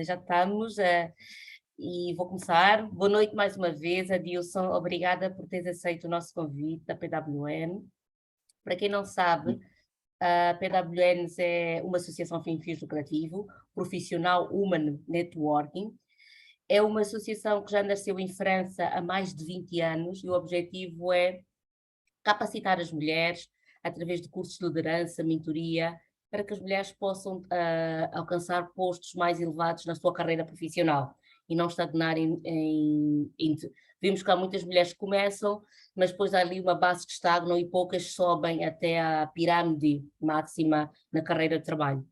Já estamos e vou começar. Boa noite mais uma vez, Adilson. Obrigada por teres aceito o nosso convite da PWN. Para quem não sabe, a PWN é uma associação sem fins lucrativo, profissional Human Networking. É uma associação que já nasceu em França há mais de 20 anos e o objetivo é capacitar as mulheres através de cursos de liderança, mentoria, para que as mulheres possam alcançar postos mais elevados na sua carreira profissional e não estagnar vimos que há muitas mulheres que começam, mas depois há ali uma base que estagnam e poucas sobem até a pirâmide máxima na carreira de trabalho.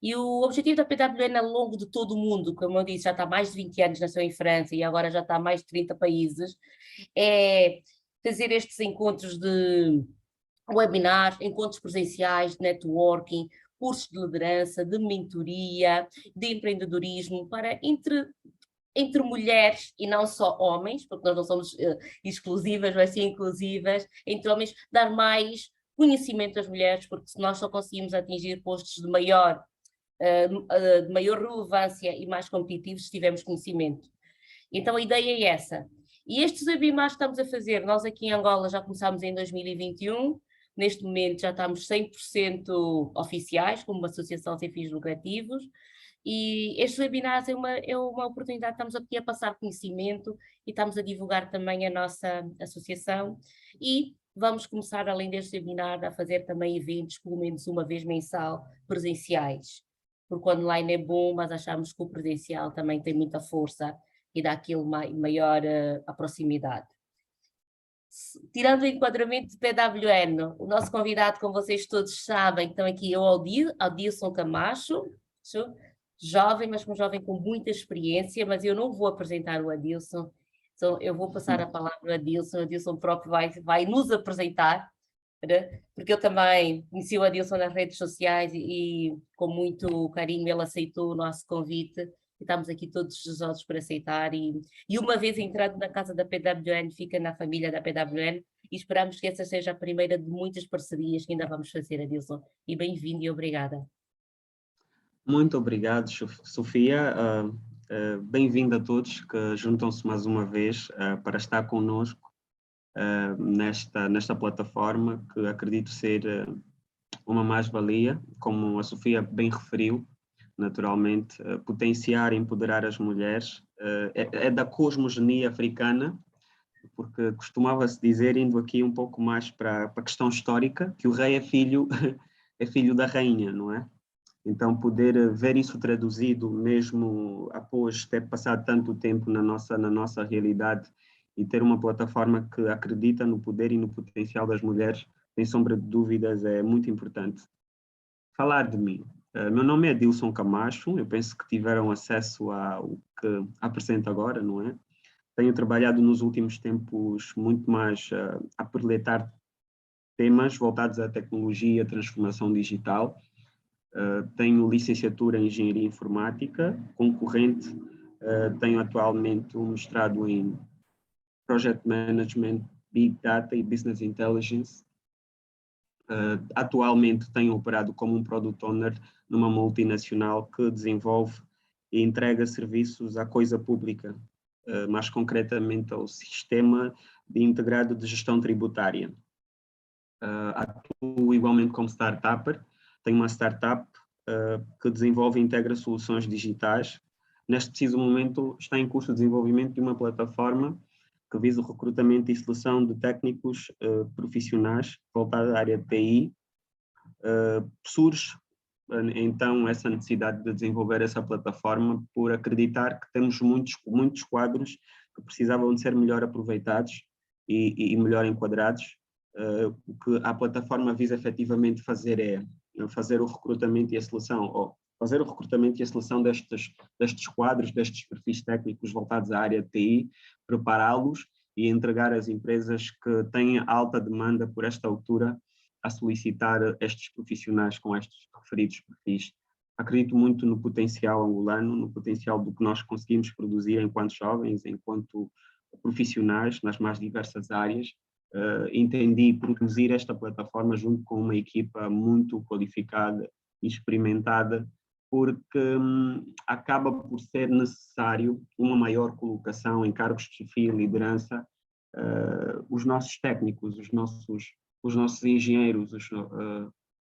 E o objetivo da PWN ao longo de todo o mundo, como eu disse, já está há mais de 20 anos, nasceu em França e agora já está há mais de 30 países, é fazer estes encontros de webinars, encontros presenciais, de networking, cursos de liderança, de mentoria, de empreendedorismo, para entre mulheres e não só homens, porque nós não somos exclusivas, mas sim inclusivas, entre homens, dar mais conhecimento às mulheres, porque se nós só conseguimos atingir postos de maior relevância e mais competitivos se tivermos conhecimento. Então a ideia é essa. E estes webinars que estamos a fazer, nós aqui em Angola já começámos em 2021, neste momento já estamos 100% oficiais, como uma associação sem fins lucrativos, e estes webinars é uma oportunidade, estamos aqui a passar conhecimento e estamos a divulgar também a nossa associação e vamos começar, além deste webinar, a fazer também eventos, pelo menos uma vez mensal, presenciais, porque o online é bom, mas achamos que o presencial também tem muita força e dá aquilo maior a proximidade. Tirando o enquadramento de PWN, o nosso convidado, como vocês todos sabem, então aqui é o Adilson Camacho, jovem, mas um jovem com muita experiência, mas eu não vou apresentar o Adilson, então eu vou passar a palavra ao Adilson, o Adilson próprio vai nos apresentar, né? Porque eu também conheci o Adilson nas redes sociais e com muito carinho ele aceitou o nosso convite e estamos aqui todos desejosos para aceitar e uma vez entrado na casa da PWN, fica na família da PWN e esperamos que essa seja a primeira de muitas parcerias que ainda vamos fazer, Adilson. E bem-vindo e obrigada. Muito obrigado, Sofia. Bem-vindo a todos que juntam-se mais uma vez para estar conosco nesta plataforma que acredito ser uma mais-valia, como a Sofia bem referiu, naturalmente, potenciar e empoderar as mulheres. É da cosmogonia africana, porque costumava-se dizer, indo aqui um pouco mais para a questão histórica, que o rei é filho, é filho da rainha, não é? Então, poder ver isso traduzido, mesmo após ter passado tanto tempo na nossa realidade, e ter uma plataforma que acredita no poder e no potencial das mulheres, sem sombra de dúvidas, é muito importante. Falar de mim. Meu nome é Adilson Camacho, eu penso que tiveram acesso ao que apresento agora, não é? Tenho trabalhado nos últimos tempos muito mais a perletar temas voltados à tecnologia, transformação digital. Tenho licenciatura em Engenharia Informática, concorrente. Tenho atualmente um mestrado em Project Management, Big Data e Business Intelligence. Atualmente tenho operado como um Product Owner numa multinacional que desenvolve e entrega serviços à coisa pública, mais concretamente ao Sistema Integrado de Gestão Tributária. Atuo igualmente como startupper. Tenho uma startup que desenvolve e integra soluções digitais. Neste preciso momento está em curso de desenvolvimento de uma plataforma que visa o recrutamento e seleção de técnicos profissionais voltada à área de TI. Surge então essa necessidade de desenvolver essa plataforma por acreditar que temos muitos quadros que precisavam de ser melhor aproveitados e melhor enquadrados. O que a plataforma visa efetivamente fazer é fazer o recrutamento e a seleção, ou fazer o recrutamento e a seleção destes quadros, destes perfis técnicos voltados à área de TI, prepará-los e entregar às empresas que têm alta demanda por esta altura a solicitar estes profissionais com estes referidos perfis. Acredito muito no potencial angolano, no potencial do que nós conseguimos produzir enquanto jovens, enquanto profissionais nas mais diversas áreas. Entendi produzir esta plataforma junto com uma equipa muito qualificada e experimentada, porque acaba por ser necessário uma maior colocação em cargos de chefia e liderança, os nossos técnicos, os nossos engenheiros,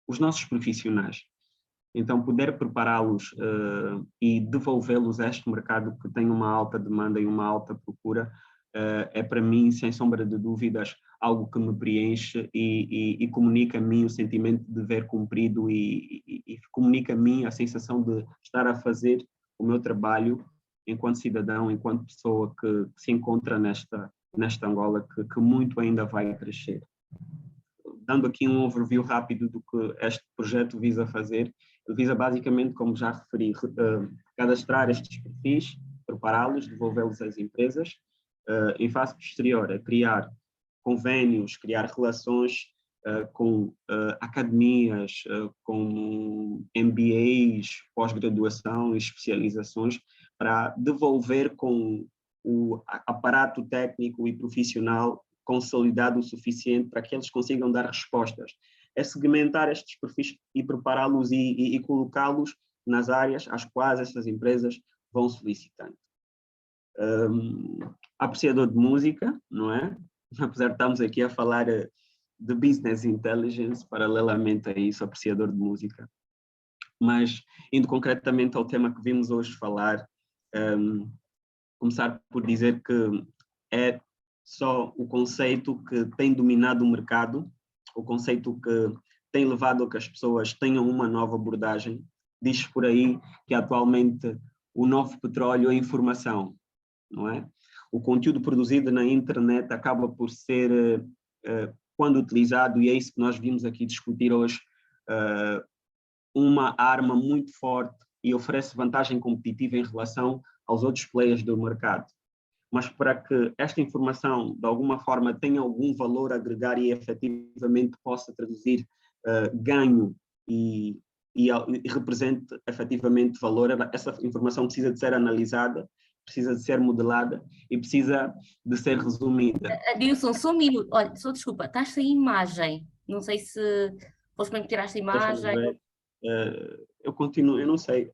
os nossos profissionais. Então, poder prepará-los e devolvê-los a este mercado que tem uma alta demanda e uma alta procura é para mim, sem sombra de dúvidas, algo que me preenche e comunica a mim o sentimento de dever cumprido e comunica a mim a sensação de estar a fazer o meu trabalho enquanto cidadão, enquanto pessoa que se encontra nesta Angola que muito ainda vai crescer. Dando aqui um overview rápido do que este projeto visa fazer, ele visa basicamente, como já referi, cadastrar estes perfis, prepará-los, devolvê-los às empresas, em fase posterior a criar convênios, criar relações com academias, com MBAs, pós-graduação e especializações, para devolver com o aparato técnico e profissional consolidado o suficiente para que eles consigam dar respostas. É segmentar estes perfis e prepará-los e colocá-los nas áreas às quais estas empresas vão solicitando. Apreciador de música, não é? Apesar de estarmos aqui a falar de business intelligence, paralelamente a isso, apreciador de música. Mas, indo concretamente ao tema que vimos hoje falar, começar por dizer que é só o conceito que tem dominado o mercado, o conceito que tem levado a que as pessoas tenham uma nova abordagem. Diz por aí que atualmente o novo petróleo é informação, não é? O conteúdo produzido na internet acaba por ser, quando utilizado, e é isso que nós vimos aqui discutir hoje, uma arma muito forte e oferece vantagem competitiva em relação aos outros players do mercado. Mas para que esta informação, de alguma forma, tenha algum valor a agregar e efetivamente possa traduzir ganho e represente efetivamente valor, essa informação precisa de ser analisada, precisa de ser modelada e precisa de ser resumida. Adilson, só um minuto. Olha, só desculpa, estás sem imagem. Não sei se foste bem tirar esta imagem. Eu continuo, eu não sei.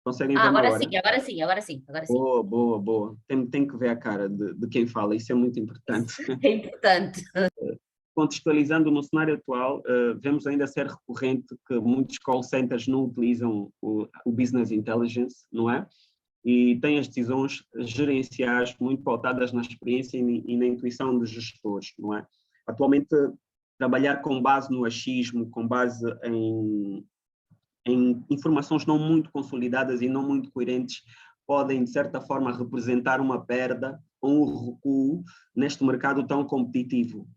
Conseguem ver agora agora? sim, agora sim, agora sim. Boa, boa, boa. Tem que ver a cara de quem fala, isso é muito importante. É importante. Contextualizando no cenário atual, vemos ainda ser recorrente que muitos call centers não utilizam o business intelligence, não é? E têm as decisões gerenciais muito pautadas na experiência e na intuição dos gestores, não é? Atualmente, trabalhar com base no achismo, com base em informações não muito consolidadas e não muito coerentes, podem, de certa forma, representar uma perda ou um recuo neste mercado tão competitivo.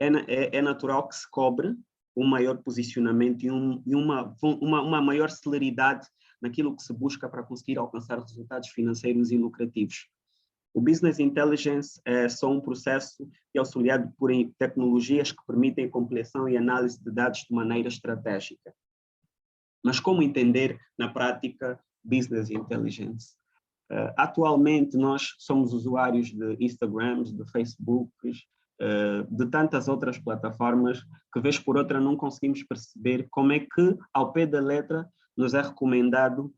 É natural que se cobre um maior posicionamento e uma maior celeridade naquilo que se busca para conseguir alcançar resultados financeiros e lucrativos. O Business Intelligence é só um processo que é auxiliado por tecnologias que permitem a compilação e análise de dados de maneira estratégica. Mas como entender, na prática, Business Intelligence? Atualmente, nós somos usuários de Instagrams, de Facebooks, de tantas outras plataformas que, vez por outra, não conseguimos perceber como é que, ao pé da letra, nos é recomendado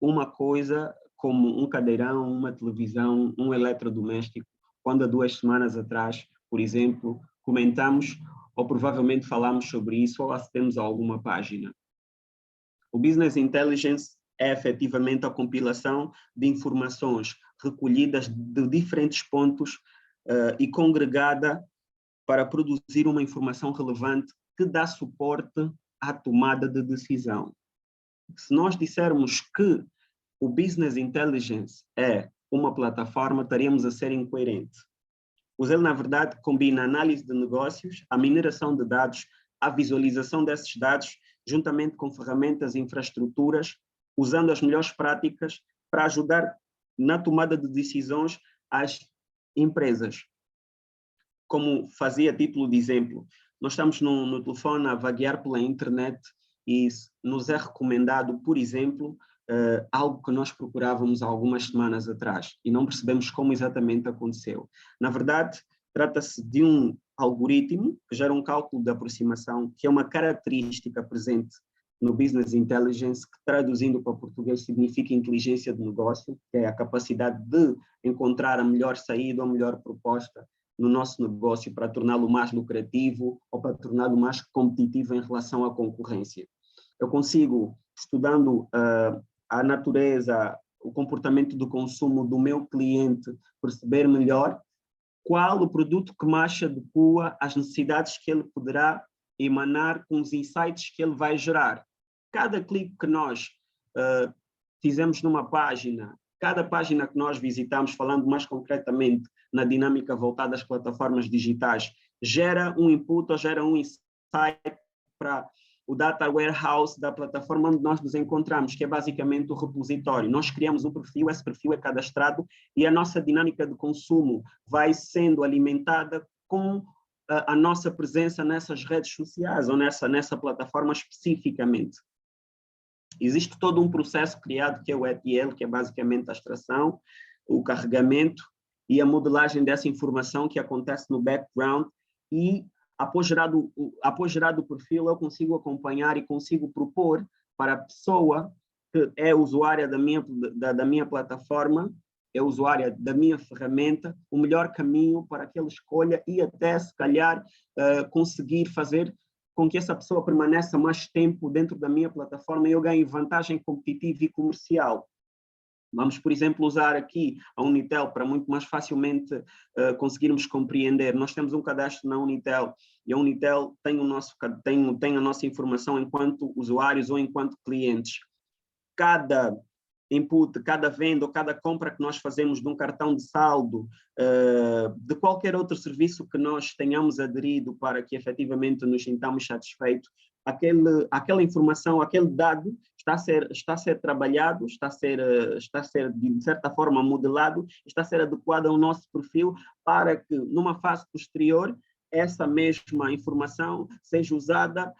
uma coisa como um cadeirão, uma televisão, um eletrodoméstico, quando há 2 semanas atrás, por exemplo, comentamos ou provavelmente falámos sobre isso ou acedemos a alguma página. O Business Intelligence é efetivamente a compilação de informações recolhidas de diferentes pontos e congregada para produzir uma informação relevante que dá suporte à tomada de decisão. Se nós dissermos que o Business Intelligence é uma plataforma, estaríamos a ser incoerente. Pois ele, na verdade, combina a análise de negócios, a mineração de dados, a visualização desses dados, juntamente com ferramentas e infraestruturas, usando as melhores práticas para ajudar na tomada de decisões às empresas. Como fazia título de exemplo, nós estamos no telefone a vaguear pela internet e nos é recomendado, por exemplo, algo que nós procurávamos há algumas semanas atrás e não percebemos como exatamente aconteceu. Na verdade, trata-se de um algoritmo que gera um cálculo de aproximação, que é uma característica presente no Business Intelligence, que traduzindo para português significa inteligência de negócio, que é a capacidade de encontrar a melhor saída ou a melhor proposta no nosso negócio para torná-lo mais lucrativo ou para torná-lo mais competitivo em relação à concorrência. Eu consigo, estudando a natureza, o comportamento do consumo do meu cliente, perceber melhor qual o produto que mais se adequa às necessidades que ele poderá emanar com os insights que ele vai gerar. Cada clique que nós fizemos numa página, cada página que nós visitamos, falando mais concretamente na dinâmica voltada às plataformas digitais, gera um input ou gera um insight para o data warehouse da plataforma onde nós nos encontramos, que é basicamente o repositório. Nós criamos um perfil, esse perfil é cadastrado e a nossa dinâmica de consumo vai sendo alimentada com a nossa presença nessas redes sociais ou nessa plataforma especificamente. Existe todo um processo criado que é o ETL, que é basicamente a extração, o carregamento e a modelagem dessa informação que acontece no background e após gerado o perfil, eu consigo acompanhar e consigo propor para a pessoa que é usuária da minha plataforma, é usuária da minha ferramenta, o melhor caminho para que ele escolha e até, se calhar, conseguir fazer com que essa pessoa permaneça mais tempo dentro da minha plataforma e eu ganhe vantagem competitiva e comercial. Vamos, por exemplo, usar aqui a Unitel para muito mais facilmente conseguirmos compreender. Nós temos um cadastro na Unitel e a Unitel tem a nossa informação enquanto usuários ou enquanto clientes. Cada input, cada venda ou cada compra que nós fazemos de um cartão de saldo, de qualquer outro serviço que nós tenhamos aderido para que efetivamente nos sintamos satisfeitos, aquela informação, aquele dado está a ser trabalhado, está a ser de certa forma modelado, está a ser adequado ao nosso perfil para que numa fase posterior essa mesma informação seja usada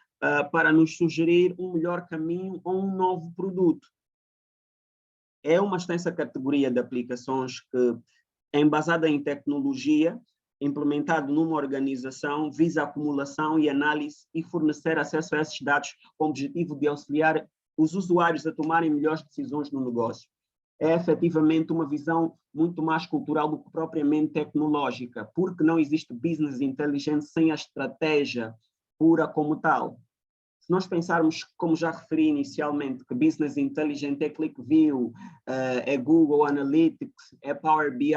para nos sugerir um melhor caminho ou um novo produto. É uma extensa categoria de aplicações que é embasada em tecnologia, implementado numa organização, visa a acumulação e análise e fornecer acesso a esses dados com o objetivo de auxiliar os usuários a tomarem melhores decisões no negócio. É efetivamente uma visão muito mais cultural do que propriamente tecnológica, porque não existe business intelligence sem a estratégia pura como tal. Se nós pensarmos, como já referi inicialmente, que Business Intelligence é ClickView, é Google Analytics, é Power BI,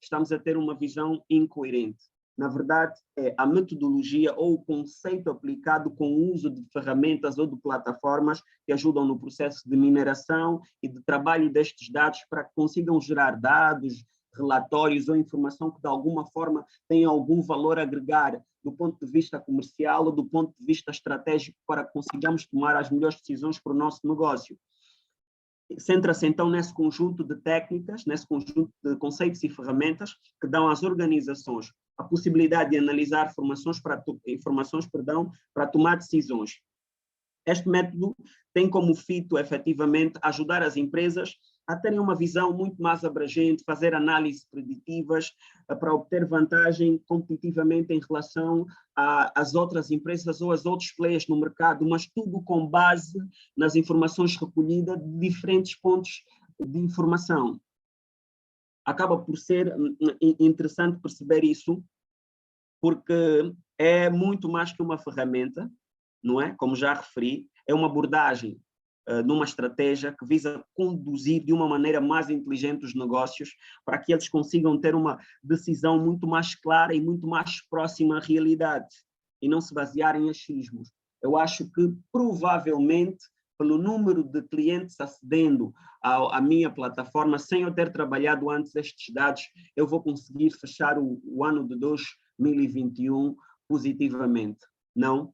estamos a ter uma visão incoerente. Na verdade, é a metodologia ou o conceito aplicado com o uso de ferramentas ou de plataformas que ajudam no processo de mineração e de trabalho destes dados para que consigam gerar dados, relatórios ou informação que de alguma forma tenha algum valor a agregar do ponto de vista comercial ou do ponto de vista estratégico para que consigamos tomar as melhores decisões para o nosso negócio. Centra-se então nesse conjunto de técnicas, nesse conjunto de conceitos e ferramentas que dão às organizações a possibilidade de analisar informações para tomar decisões. Este método tem como fito, efetivamente, ajudar as empresas a terem uma visão muito mais abrangente, fazer análises preditivas para obter vantagem competitivamente em relação às outras empresas ou aos outros players no mercado, mas tudo com base nas informações recolhidas de diferentes pontos de informação. Acaba por ser interessante perceber isso, porque é muito mais que uma ferramenta, não é? Como já referi, é uma abordagem numa estratégia que visa conduzir de uma maneira mais inteligente os negócios para que eles consigam ter uma decisão muito mais clara e muito mais próxima à realidade e não se basear em achismos. Eu acho que provavelmente pelo número de clientes acedendo à minha plataforma, sem eu ter trabalhado antes estes dados, eu vou conseguir fechar o ano de 2021 positivamente. Não?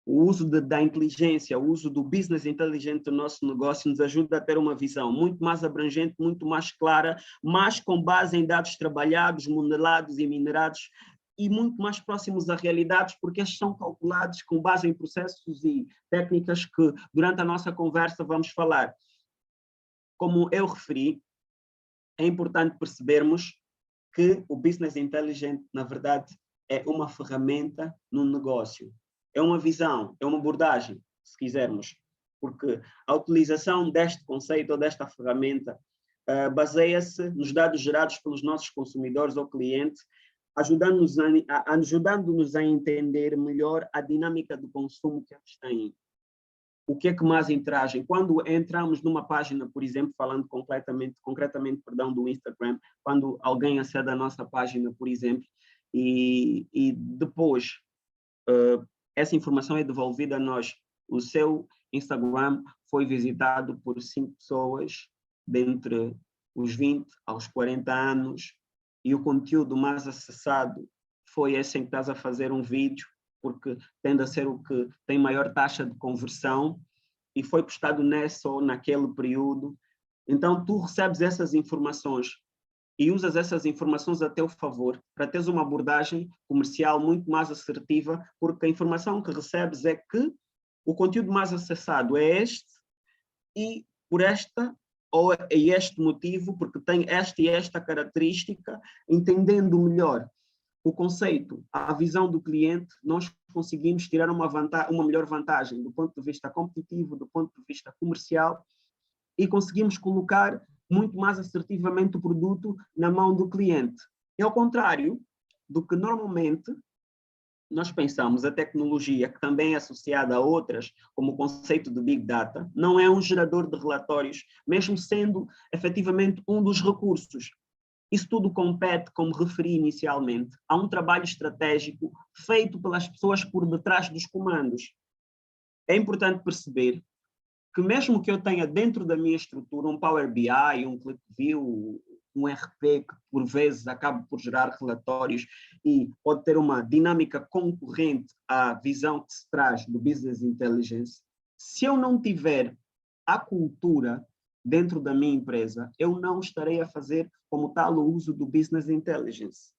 O uso da inteligência, o uso do business inteligente do nosso negócio nos ajuda a ter uma visão muito mais abrangente, muito mais clara, mas com base em dados trabalhados, modelados e minerados e muito mais próximos à realidade, porque estes são calculados com base em processos e técnicas que durante a nossa conversa vamos falar. Como eu referi, é importante percebermos que o business intelligent, na verdade, é uma ferramenta no negócio. É uma visão, é uma abordagem, se quisermos, porque a utilização deste conceito ou desta ferramenta baseia-se nos dados gerados pelos nossos consumidores ou clientes, ajudando-nos a entender melhor a dinâmica do consumo que eles têm. O que é que mais interagem? Quando entramos numa página, por exemplo, falando concretamente, do Instagram, quando alguém acede à nossa página, por exemplo, e depois essa informação é devolvida a nós. O seu Instagram foi visitado por 5 pessoas, dentre os 20 aos 40 anos, e o conteúdo mais acessado foi esse em que estás a fazer um vídeo, porque tende a ser o que tem maior taxa de conversão, e foi postado nesse ou naquele período. Então, tu recebes essas informações e usas essas informações a teu favor, para teres uma abordagem comercial muito mais assertiva, porque a informação que recebes é que o conteúdo mais acessado é este, e por este motivo, porque tem esta e esta característica, entendendo melhor o conceito, a visão do cliente, nós conseguimos tirar uma melhor vantagem do ponto de vista competitivo, do ponto de vista comercial, e conseguimos colocar muito mais assertivamente o produto na mão do cliente. E ao contrário do que normalmente nós pensamos, a tecnologia, que também é associada a outras, como o conceito de Big Data, não é um gerador de relatórios, mesmo sendo efetivamente um dos recursos. Isso tudo compete, como referi inicialmente, a um trabalho estratégico feito pelas pessoas por detrás dos comandos. É importante perceber que mesmo que eu tenha dentro da minha estrutura um Power BI, um ClickView, um RP que por vezes acaba por gerar relatórios e pode ter uma dinâmica concorrente à visão que se traz do Business Intelligence, se eu não tiver a cultura dentro da minha empresa, eu não estarei a fazer como tal o uso do Business Intelligence.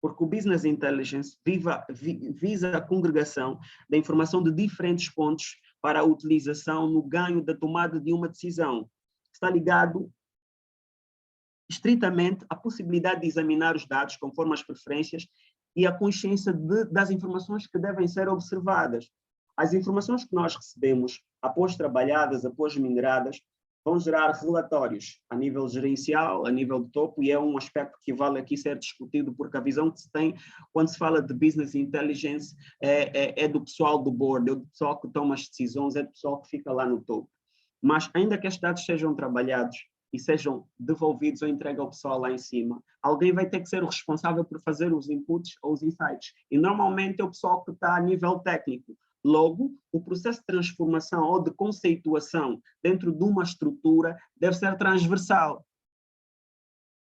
Porque o Business Intelligence visa a congregação da informação de diferentes pontos para a utilização no ganho da tomada de uma decisão. Está ligado estritamente à possibilidade de examinar os dados conforme as preferências e a consciência das informações que devem ser observadas. As informações que nós recebemos, após trabalhadas, após mineradas, vão gerar relatórios a nível gerencial, a nível de topo, e é um aspecto que vale aqui ser discutido, porque a visão que se tem quando se fala de Business Intelligence é do pessoal do board, é do pessoal que toma as decisões, é do pessoal que fica lá no topo. Mas ainda que estes dados sejam trabalhados e sejam devolvidos ou entregues ao pessoal lá em cima, alguém vai ter que ser o responsável por fazer os inputs ou os insights. E normalmente é o pessoal que está a nível técnico. Logo, o processo de transformação ou de conceituação dentro de uma estrutura deve ser transversal.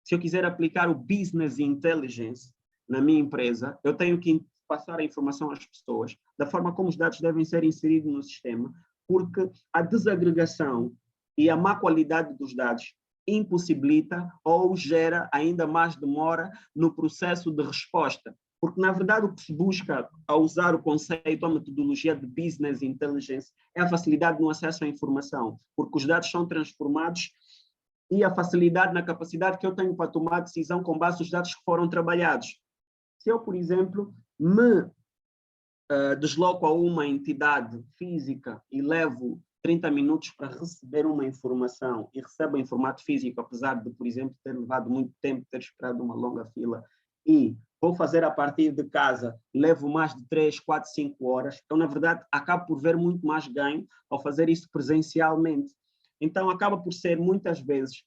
Se eu quiser aplicar o Business Intelligence na minha empresa, eu tenho que passar a informação às pessoas da forma como os dados devem ser inseridos no sistema, porque a desagregação e a má qualidade dos dados impossibilita ou gera ainda mais demora no processo de resposta. Porque, na verdade, o que se busca ao usar o conceito, a metodologia de Business Intelligence, é a facilidade no acesso à informação, porque os dados são transformados e a facilidade na capacidade que eu tenho para tomar decisão com base nos dados que foram trabalhados. Se eu, por exemplo, me desloco a uma entidade física e levo 30 minutos para receber uma informação e recebo em formato físico, apesar de, por exemplo, ter levado muito tempo, ter esperado uma longa fila, e vou fazer a partir de casa, levo mais de 3, 4, 5 horas, então, na verdade, acabo por ver muito mais ganho ao fazer isso presencialmente. Então, acaba por ser, muitas vezes,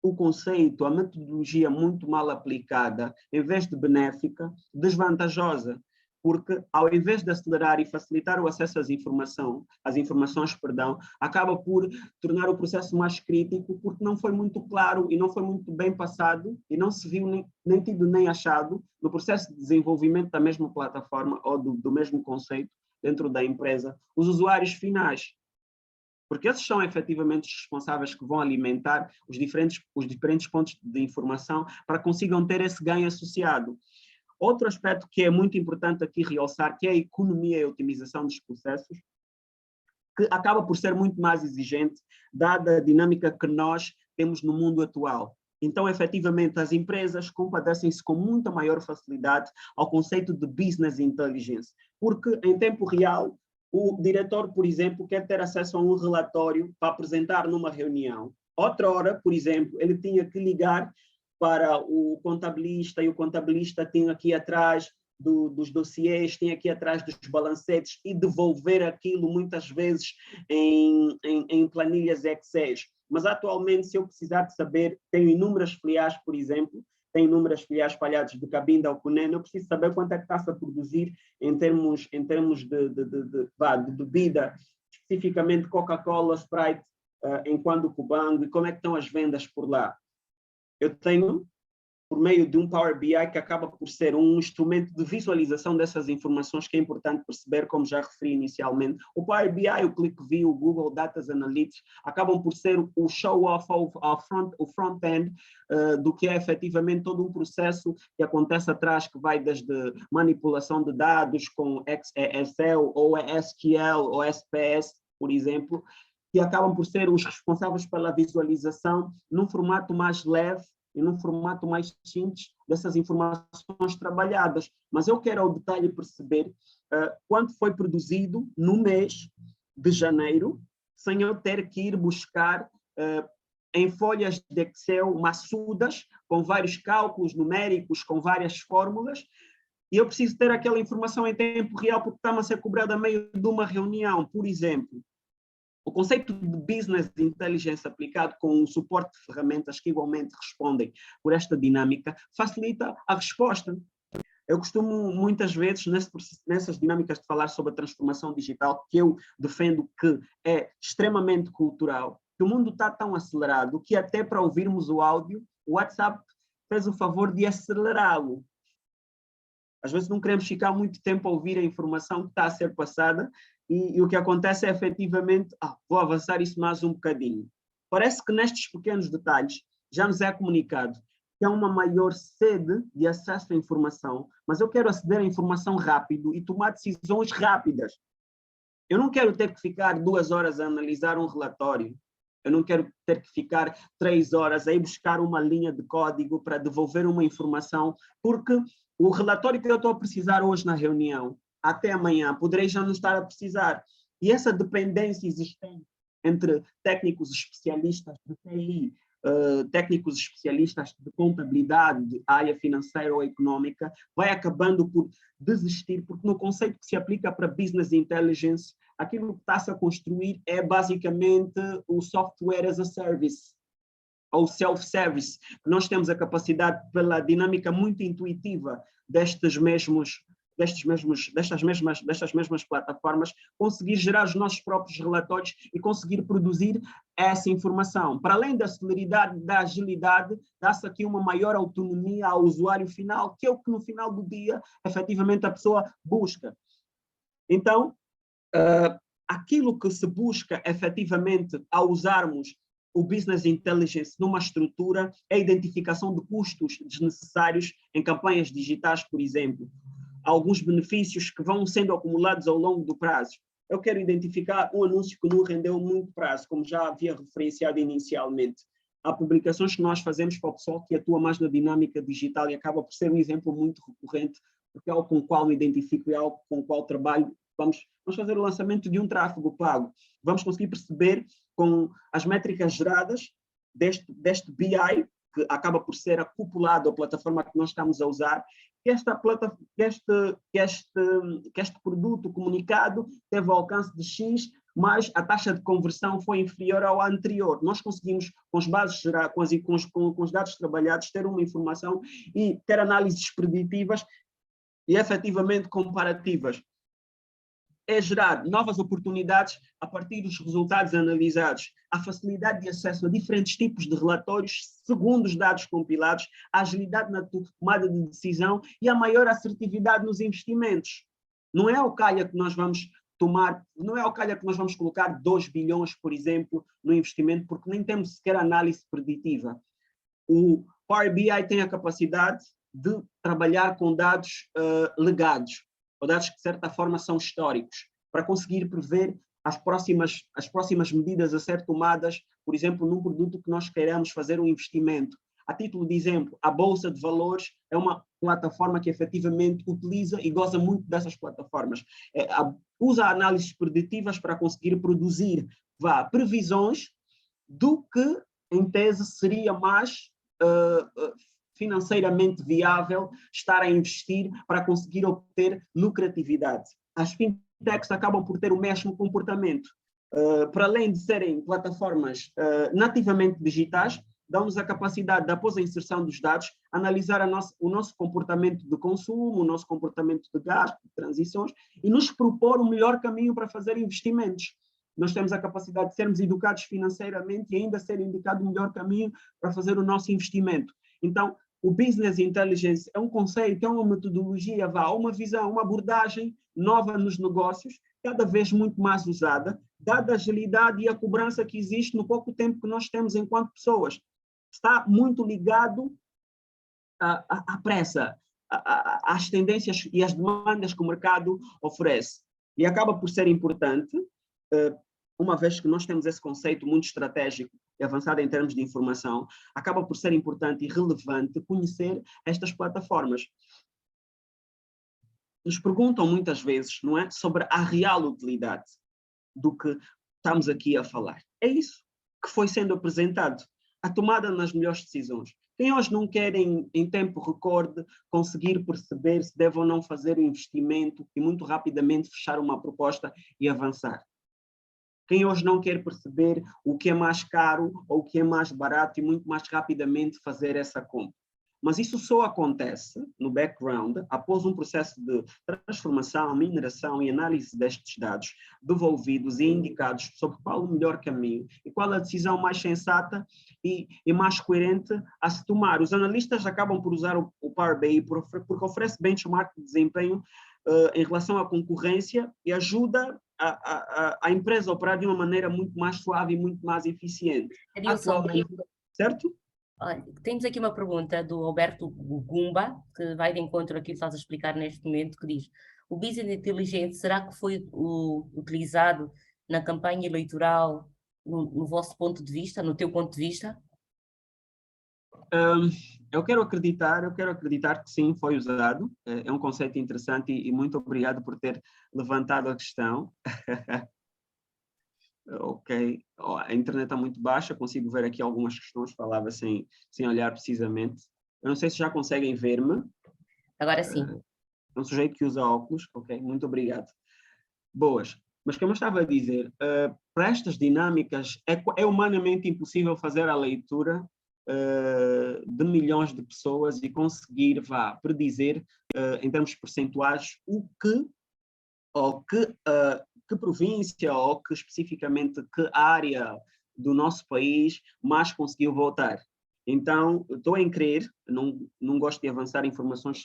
o conceito, a metodologia muito mal aplicada, em vez de benéfica, desvantajosa, porque ao invés de acelerar e facilitar o acesso às informações, acaba por tornar o processo mais crítico, porque não foi muito claro e não foi muito bem passado e não se viu nem tido nem achado no processo de desenvolvimento da mesma plataforma ou do mesmo conceito dentro da empresa, os usuários finais. Porque esses são efetivamente os responsáveis que vão alimentar os diferentes pontos de informação para que consigam ter esse ganho associado. Outro aspecto que é muito importante aqui realçar, que é a economia e a otimização dos processos, que acaba por ser muito mais exigente, dada a dinâmica que nós temos no mundo atual. Então, efetivamente, as empresas compadecem-se com muita maior facilidade ao conceito de Business Intelligence, porque em tempo real O diretor, por exemplo, quer ter acesso a um relatório para apresentar numa reunião. Outra hora, por exemplo, ele tinha que ligar para o contabilista e o contabilista tinha aqui atrás dos dossiês, tinha aqui atrás dos balancetes e devolver aquilo muitas vezes em planilhas Excel. Mas atualmente, se eu precisar de saber, tenho inúmeras filiais, por exemplo, tem inúmeras filiais espalhadas de Cabinda ao Cunene, eu preciso saber quanto é que está-se a produzir em termos de bebida, especificamente Coca-Cola, Sprite, em Quando Cubango, e como é que estão as vendas por lá. Eu tenho, por meio de um Power BI, que acaba por ser um instrumento de visualização dessas informações que é importante perceber, como já referi inicialmente. O Power BI, o ClickView, o Google Data Analytics, acabam por ser o show-off o front-end do que é efetivamente todo um processo que acontece atrás, que vai desde manipulação de dados com Excel, ou SQL, ou SPS, por exemplo, que acabam por ser os responsáveis pela visualização num formato mais leve e num formato mais simples dessas informações trabalhadas. Mas eu quero ao detalhe perceber quanto foi produzido no mês de janeiro, sem eu ter que ir buscar em folhas de Excel maçudas, com vários cálculos numéricos, com várias fórmulas, e eu preciso ter aquela informação em tempo real porque está-me a ser cobrada a meio de uma reunião, por exemplo. O conceito de business intelligence aplicado com o suporte de ferramentas que igualmente respondem por esta dinâmica facilita a resposta. Eu costumo muitas vezes, nessas dinâmicas de falar sobre a transformação digital, que eu defendo que é extremamente cultural, que o mundo está tão acelerado que até para ouvirmos o áudio, o WhatsApp fez o favor de acelerá-lo. Às vezes não queremos ficar muito tempo a ouvir a informação que está a ser passada, e o que acontece é efetivamente, vou avançar isso mais um bocadinho. Parece que nestes pequenos detalhes já nos é comunicado que há uma maior sede de acesso à informação, mas eu quero aceder à informação rápido e tomar decisões rápidas. Eu não quero ter que ficar 2 horas a analisar um relatório. Eu não quero ter que ficar 3 horas a ir buscar uma linha de código para devolver uma informação, porque o relatório que eu estou a precisar hoje na reunião, até amanhã, poderei já não estar a precisar. E essa dependência existente entre técnicos especialistas de TI, técnicos especialistas de contabilidade, de área financeira ou econômica, vai acabando por desistir, porque no conceito que se aplica para Business Intelligence, aquilo que está-se a construir é basicamente o Software as a Service, ou self-service. Nós temos a capacidade, pela dinâmica muito intuitiva destas mesmas plataformas, conseguir gerar os nossos próprios relatórios e conseguir produzir essa informação. Para além da celeridade, da agilidade, dá-se aqui uma maior autonomia ao usuário final, que é o que no final do dia, efetivamente, a pessoa busca. Então, aquilo que se busca, efetivamente, ao usarmos o Business Intelligence numa estrutura é a identificação de custos desnecessários em campanhas digitais, por exemplo. Alguns benefícios que vão sendo acumulados ao longo do prazo. Eu quero identificar um anúncio que não rendeu muito prazo, como já havia referenciado inicialmente. Há publicações que nós fazemos para o pessoal que atua mais na dinâmica digital e acaba por ser um exemplo muito recorrente, porque é algo com o qual me identifico e é algo com o qual trabalho. Vamos fazer o lançamento de um tráfego pago. Vamos conseguir perceber com as métricas geradas deste BI, que acaba por ser acoplado à plataforma que nós estamos a usar, que este produto comunicado teve alcance de X, mas a taxa de conversão foi inferior ao anterior. Nós conseguimos, com as bases gerais, com os dados trabalhados, ter uma informação e ter análises preditivas e efetivamente comparativas. É gerar novas oportunidades a partir dos resultados analisados, a facilidade de acesso a diferentes tipos de relatórios segundo os dados compilados, a agilidade na tomada de decisão e a maior assertividade nos investimentos. Não é ao calha que nós vamos tomar, não é ao calha que nós vamos colocar 2 bilhões, por exemplo, no investimento, porque nem temos sequer análise preditiva. O Power BI tem a capacidade de trabalhar com dados legados, ou dados que de certa forma são históricos, para conseguir prever as próximas medidas a ser tomadas, por exemplo, num produto que nós queiramos fazer um investimento. A título de exemplo, a Bolsa de Valores é uma plataforma que efetivamente utiliza e goza muito dessas plataformas. usa análises preditivas para conseguir produzir previsões do que, em tese, seria mais financeiramente viável estar a investir para conseguir obter lucratividade. As fintechs acabam por ter o mesmo comportamento. Para além de serem plataformas nativamente digitais, dão-nos a capacidade de, após a inserção dos dados, analisar o nosso comportamento de consumo, o nosso comportamento de gasto, de transições, e nos propor o melhor caminho para fazer investimentos. Nós temos a capacidade de sermos educados financeiramente e ainda ser indicado o melhor caminho para fazer o nosso investimento. Então, o Business Intelligence é um conceito, é uma metodologia, uma visão, uma abordagem nova nos negócios, cada vez muito mais usada, dada a agilidade e a cobrança que existe no pouco tempo que nós temos enquanto pessoas. Está muito ligado à pressa, às tendências e às demandas que o mercado oferece. E acaba por ser importante, uma vez que nós temos esse conceito muito estratégico e avançado em termos de informação, acaba por ser importante e relevante conhecer estas plataformas. Nos perguntam muitas vezes, não é, sobre a real utilidade do que estamos aqui a falar. É isso que foi sendo apresentado, a tomada nas melhores decisões. Quem hoje não quer, em tempo recorde, conseguir perceber se deve ou não fazer o investimento e muito rapidamente fechar uma proposta e avançar? Quem hoje não quer perceber o que é mais caro ou o que é mais barato e muito mais rapidamente fazer essa compra? Mas isso só acontece no background, após um processo de transformação, mineração e análise destes dados devolvidos e indicados sobre qual o melhor caminho e qual a decisão mais sensata e mais coerente a se tomar. Os analistas acabam por usar o Power BI porque oferece benchmark de desempenho em relação à concorrência e ajuda a empresa a operar de uma maneira muito mais suave e muito mais eficiente. Atualmente, certo? Olha, temos aqui uma pergunta do Alberto Gumba, que vai de encontro aqui que estás a explicar neste momento, que diz: o Business Intelligence será que foi utilizado na campanha eleitoral no vosso ponto de vista, no teu ponto de vista? Eu quero acreditar que sim, foi usado. É um conceito interessante e muito obrigado por ter levantado a questão. Ok, a internet está muito baixa, consigo ver aqui algumas questões, falava sem olhar precisamente. Eu não sei se já conseguem ver-me. Agora sim. É um sujeito que usa óculos, ok, muito obrigado. Boas, mas como eu estava a dizer, para estas dinâmicas é humanamente impossível fazer a leitura de milhões de pessoas e conseguir, predizer em termos percentuais que província ou que especificamente que área do nosso país mais conseguiu votar. Então, estou em crer, não gosto de avançar informações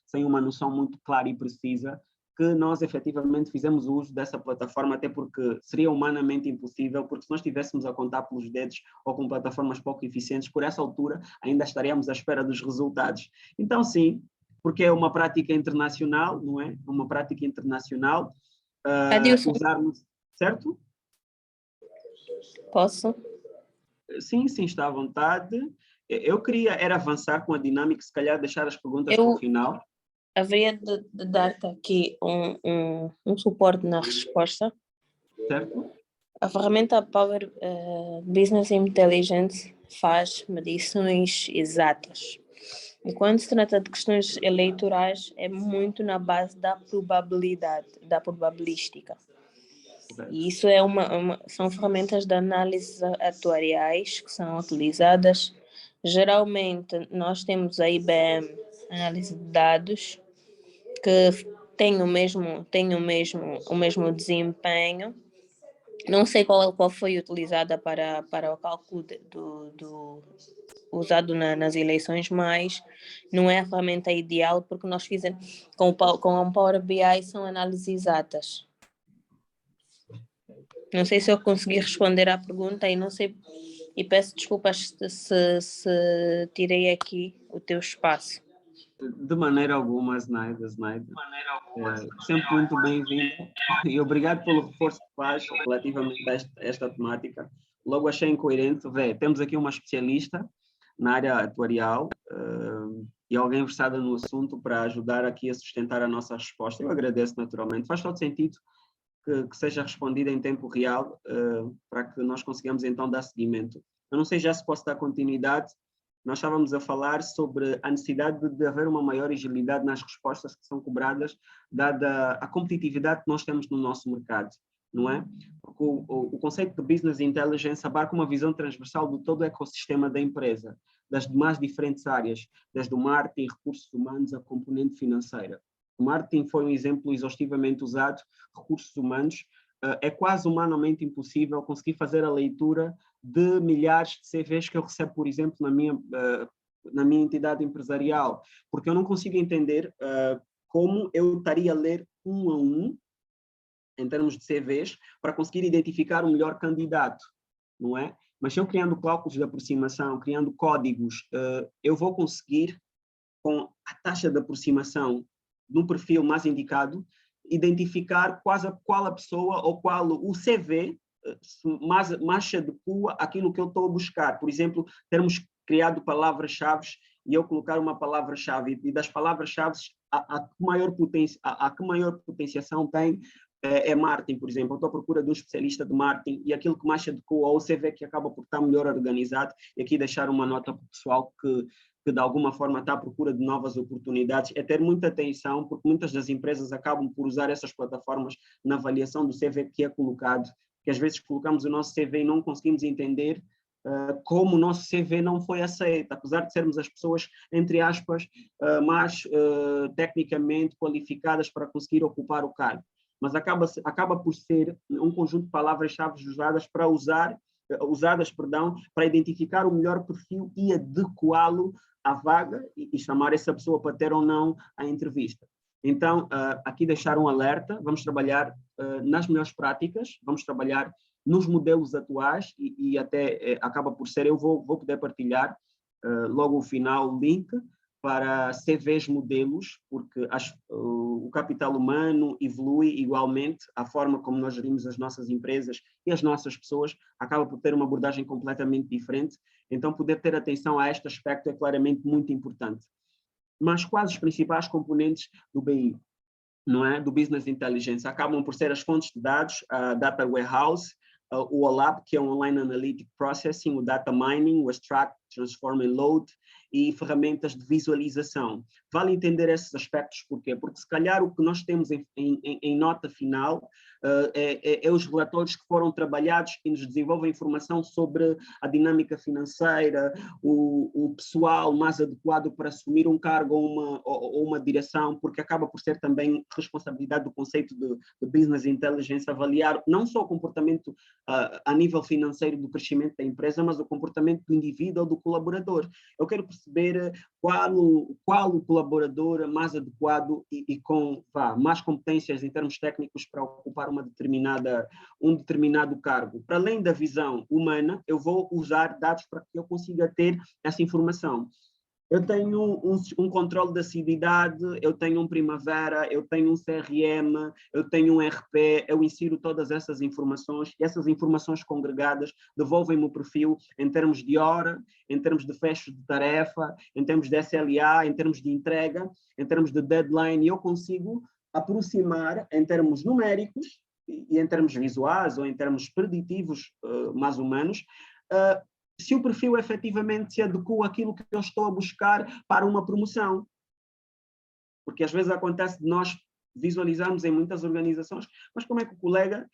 sem uma noção muito clara e precisa, que nós efetivamente fizemos uso dessa plataforma, até porque seria humanamente impossível, porque se nós estivéssemos a contar pelos dedos ou com plataformas pouco eficientes, por essa altura ainda estaríamos à espera dos resultados. Então, sim, porque é uma prática internacional, não é? Uma prática internacional, usarmos, certo? Posso? Sim, está à vontade. Eu queria avançar com a dinâmica, se calhar deixar as perguntas para o final. Haveria de dar-te aqui um suporte na resposta. Certo. A ferramenta Power Business Intelligence faz medições exatas. E quando se trata de questões eleitorais, é muito na base da probabilidade, da probabilística. E isso são ferramentas de análise atuariais que são utilizadas. Geralmente, nós temos a IBM, análise de dados, que tem o mesmo desempenho. Não sei qual foi utilizada para o cálculo usado nas eleições, mas não é a ferramenta ideal, porque nós fizemos com o Power BI são análises exatas. Não sei se eu consegui responder à pergunta e não sei, e peço desculpas se tirei aqui o teu espaço. De maneira alguma, Snaida. Sempre muito bem-vindo e obrigado pelo reforço que faz relativamente a esta temática. Logo achei incoerente, temos aqui uma especialista na área atuarial e alguém versada no assunto para ajudar aqui a sustentar a nossa resposta. Eu agradeço naturalmente, faz todo sentido que seja respondida em tempo real, para que nós consigamos então dar seguimento. Eu não sei já se posso dar continuidade. Nós estávamos a falar sobre a necessidade de haver uma maior agilidade nas respostas que são cobradas, dada a competitividade que nós temos no nosso mercado, não é? Porque o conceito de Business Intelligence abarca uma visão transversal de todo o ecossistema da empresa, das mais diferentes áreas, desde o marketing, recursos humanos, a componente financeira. O marketing foi um exemplo exaustivamente usado, recursos humanos. É quase humanamente impossível conseguir fazer a leitura de milhares de CVs que eu recebo, por exemplo, na minha entidade empresarial, porque eu não consigo entender como eu estaria a ler um a um, em termos de CVs, para conseguir identificar o melhor candidato, não é? Mas eu criando cálculos de aproximação, criando códigos, eu vou conseguir, com a taxa de aproximação no perfil mais indicado, identificar qual a pessoa ou qual o CV mais se adequa àquilo que eu estou a buscar. Por exemplo, termos criado palavras-chave e eu colocar uma palavra-chave e das palavras-chave a que maior potenciação tem é marketing, por exemplo. Eu estou à procura de um especialista de marketing e aquilo que mais se adequa ao CV que acaba por estar melhor organizado, e aqui deixar uma nota para o pessoal que de alguma forma está à procura de novas oportunidades, é ter muita atenção, porque muitas das empresas acabam por usar essas plataformas na avaliação do CV que é colocado, que às vezes colocamos o nosso CV e não conseguimos entender como o nosso CV não foi aceito, apesar de sermos as pessoas, entre aspas, mais tecnicamente qualificadas para conseguir ocupar o cargo. Mas acaba por ser um conjunto de palavras-chave usadas para identificar o melhor perfil e adequá-lo à vaga e chamar essa pessoa para ter ou não a entrevista. Então, aqui deixar um alerta, vamos trabalhar nas melhores práticas, vamos trabalhar nos modelos atuais e até acaba por ser, eu vou poder partilhar logo ao final o link para CVs modelos, porque o capital humano evolui igualmente, a forma como nós gerimos as nossas empresas e as nossas pessoas acaba por ter uma abordagem completamente diferente, então poder ter atenção a este aspecto é claramente muito importante. Mas quais os principais componentes do BI, não é? Do Business Intelligence? Acabam por ser as fontes de dados, a Data Warehouse, o OLAP, que é o Online Analytic Processing, o Data Mining, o Extract, Transform and Load, e ferramentas de visualização. Vale entender esses aspectos, porquê? Porque se calhar o que nós temos em nota final é os relatórios que foram trabalhados e nos desenvolvem informação sobre a dinâmica financeira, o pessoal mais adequado para assumir um cargo ou uma direção, porque acaba por ser também responsabilidade do conceito de Business Intelligence avaliar não só o comportamento a nível financeiro do crescimento da empresa, mas o comportamento do indivíduo ou do colaborador. Eu quero perceber qual o colaborador mais adequado e com mais competências em termos técnicos para ocupar um determinado cargo. Para além da visão humana, eu vou usar dados para que eu consiga ter essa informação. Eu tenho um controle da assiduidade, eu tenho um Primavera, eu tenho um CRM, eu tenho um RP, eu insiro todas essas informações e essas informações congregadas devolvem-me o perfil em termos de hora, em termos de fecho de tarefa, em termos de SLA, em termos de entrega, em termos de deadline, e eu consigo aproximar em termos numéricos e em termos visuais ou em termos preditivos mais humanos, se o perfil efetivamente se adequa àquilo que eu estou a buscar para uma promoção. Porque às vezes acontece de nós visualizarmos em muitas organizações, mas como é que o colega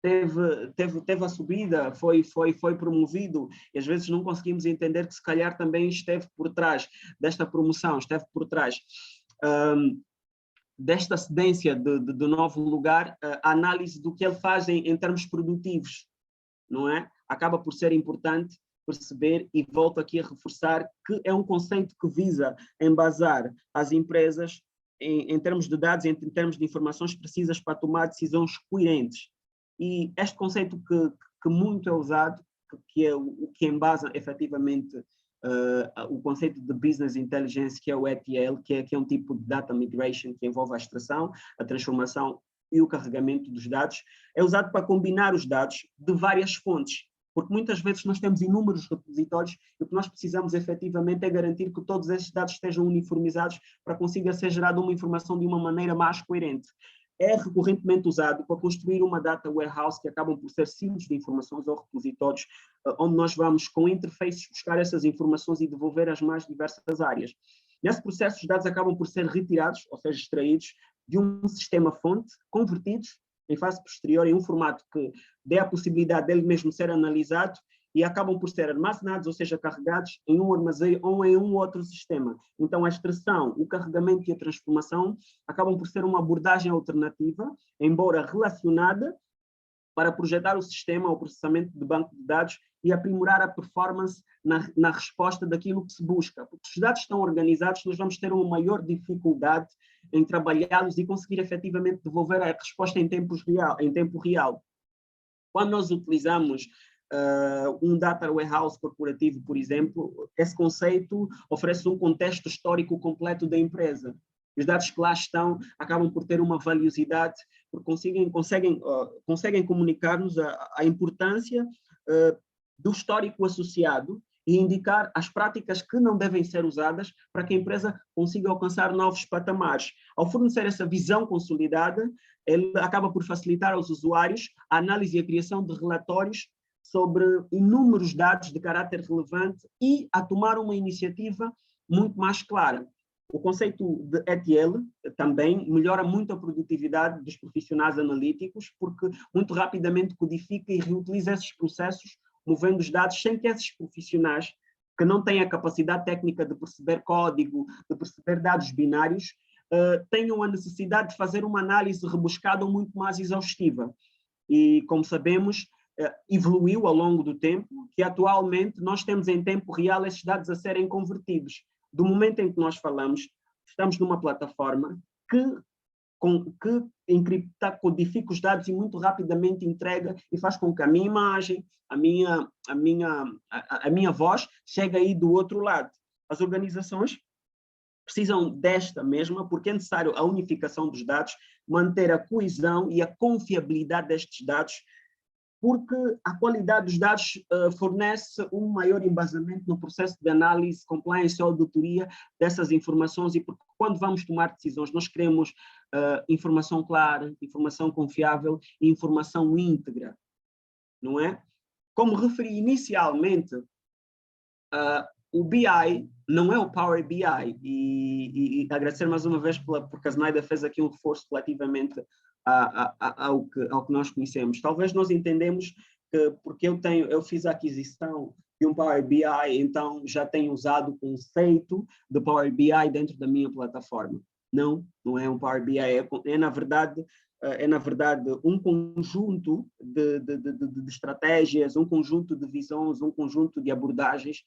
teve a subida, foi promovido, e às vezes não conseguimos entender que se calhar também esteve por trás desta promoção, esteve por trás desta cedência do novo lugar, a análise do que ele faz em termos produtivos, não é? Acaba por ser importante perceber, e volto aqui a reforçar, que é um conceito que visa embasar as empresas em termos de dados, em termos de informações precisas para tomar decisões coerentes. E este conceito que muito é usado, que é o que embasa efetivamente o conceito de Business Intelligence, que é o ETL, que é um tipo de Data Migration que envolve a extração, a transformação e o carregamento dos dados, é usado para combinar os dados de várias fontes, porque muitas vezes nós temos inúmeros repositórios e o que nós precisamos efetivamente é garantir que todos esses dados estejam uniformizados para consiga ser gerada uma informação de uma maneira mais coerente. é recorrentemente usado para construir uma data warehouse que acabam por ser silos de informações ou repositórios, onde nós vamos com interfaces buscar essas informações e devolver às mais diversas áreas. Nesse processo, os dados acabam por ser retirados, ou seja, extraídos de um sistema-fonte, convertidos em fase posterior em um formato que dê a possibilidade dele mesmo ser analisado e acabam por ser armazenados, ou seja, carregados em um armazém ou em um outro sistema. Então, a extração, o carregamento e a transformação acabam por ser uma abordagem alternativa, embora relacionada, para projetar o sistema, o processamento de banco de dados e aprimorar a performance na resposta daquilo que se busca. Porque se os dados estão organizados, nós vamos ter uma maior dificuldade em trabalhá-los e conseguir efetivamente devolver a resposta em tempo real. Quando nós utilizamos um data warehouse corporativo, por exemplo, esse conceito oferece um contexto histórico completo da empresa. Os dados que lá estão acabam por ter uma valiosidade, porque conseguem comunicar-nos a importância do histórico associado e indicar as práticas que não devem ser usadas para que a empresa consiga alcançar novos patamares. Ao fornecer essa visão consolidada, ele acaba por facilitar aos usuários a análise e a criação de relatórios sobre inúmeros dados de caráter relevante e a tomar uma iniciativa muito mais clara. O conceito de ETL também melhora muito a produtividade dos profissionais analíticos, porque muito rapidamente codifica e reutiliza esses processos, movendo os dados sem que esses profissionais, que não têm a capacidade técnica de perceber código, de perceber dados binários, tenham a necessidade de fazer uma análise rebuscada ou muito mais exaustiva. E, como sabemos, evoluiu ao longo do tempo, que atualmente nós temos em tempo real esses dados a serem convertidos. Do momento em que nós falamos, estamos numa plataforma que encripta, codifica os dados e muito rapidamente entrega e faz com que a minha imagem, a minha voz chegue aí do outro lado. As organizações precisam desta mesma, porque é necessário a unificação dos dados, manter a coesão e a confiabilidade destes dados, porque a qualidade dos dados fornece um maior embasamento no processo de análise, compliance ou auditoria dessas informações, e porque quando vamos tomar decisões nós queremos informação clara, informação confiável e informação íntegra, não é? Como referi inicialmente, o BI não é o Power BI, e agradecer mais uma vez porque a Snyder fez aqui um reforço relativamente ao que nós conhecemos. Talvez nós entendemos que, porque eu fiz a aquisição de um Power BI, então já tenho usado o conceito de Power BI dentro da minha plataforma. Não é um Power BI, é na verdade um conjunto de estratégias, um conjunto de visões, um conjunto de abordagens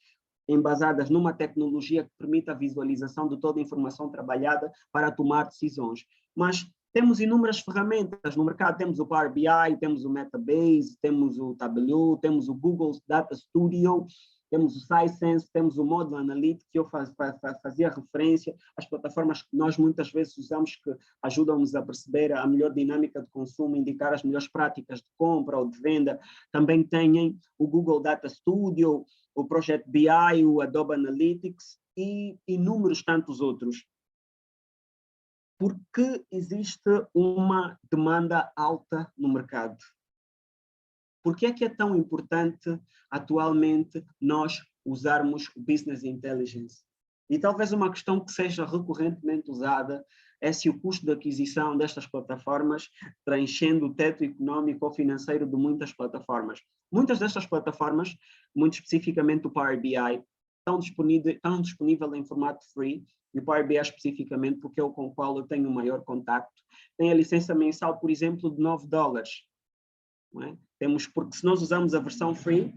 embasadas numa tecnologia que permite a visualização de toda a informação trabalhada para tomar decisões. Mas temos inúmeras ferramentas no mercado, temos o Power BI, temos o Metabase, temos o Tableau, temos o Google Data Studio, temos o Sisense, temos o Model Analytics, que eu fazia referência, as plataformas que nós muitas vezes usamos que ajudam-nos a perceber a melhor dinâmica de consumo, indicar as melhores práticas de compra ou de venda. Também têm o Google Data Studio, o Project BI, o Adobe Analytics e inúmeros tantos outros. Porque existe uma demanda alta no mercado? Por que é que é tão importante atualmente nós usarmos o Business Intelligence? E talvez uma questão que seja recorrentemente usada é se o custo de aquisição destas plataformas preenchendo o teto econômico ou financeiro de muitas plataformas. Muitas destas plataformas, muito especificamente o Power BI, estão disponível em formato free, e o Power BI especificamente, porque é o com o qual eu tenho o maior contacto, tem a licença mensal, por exemplo, de $9. Não é? Porque se nós usamos a versão free,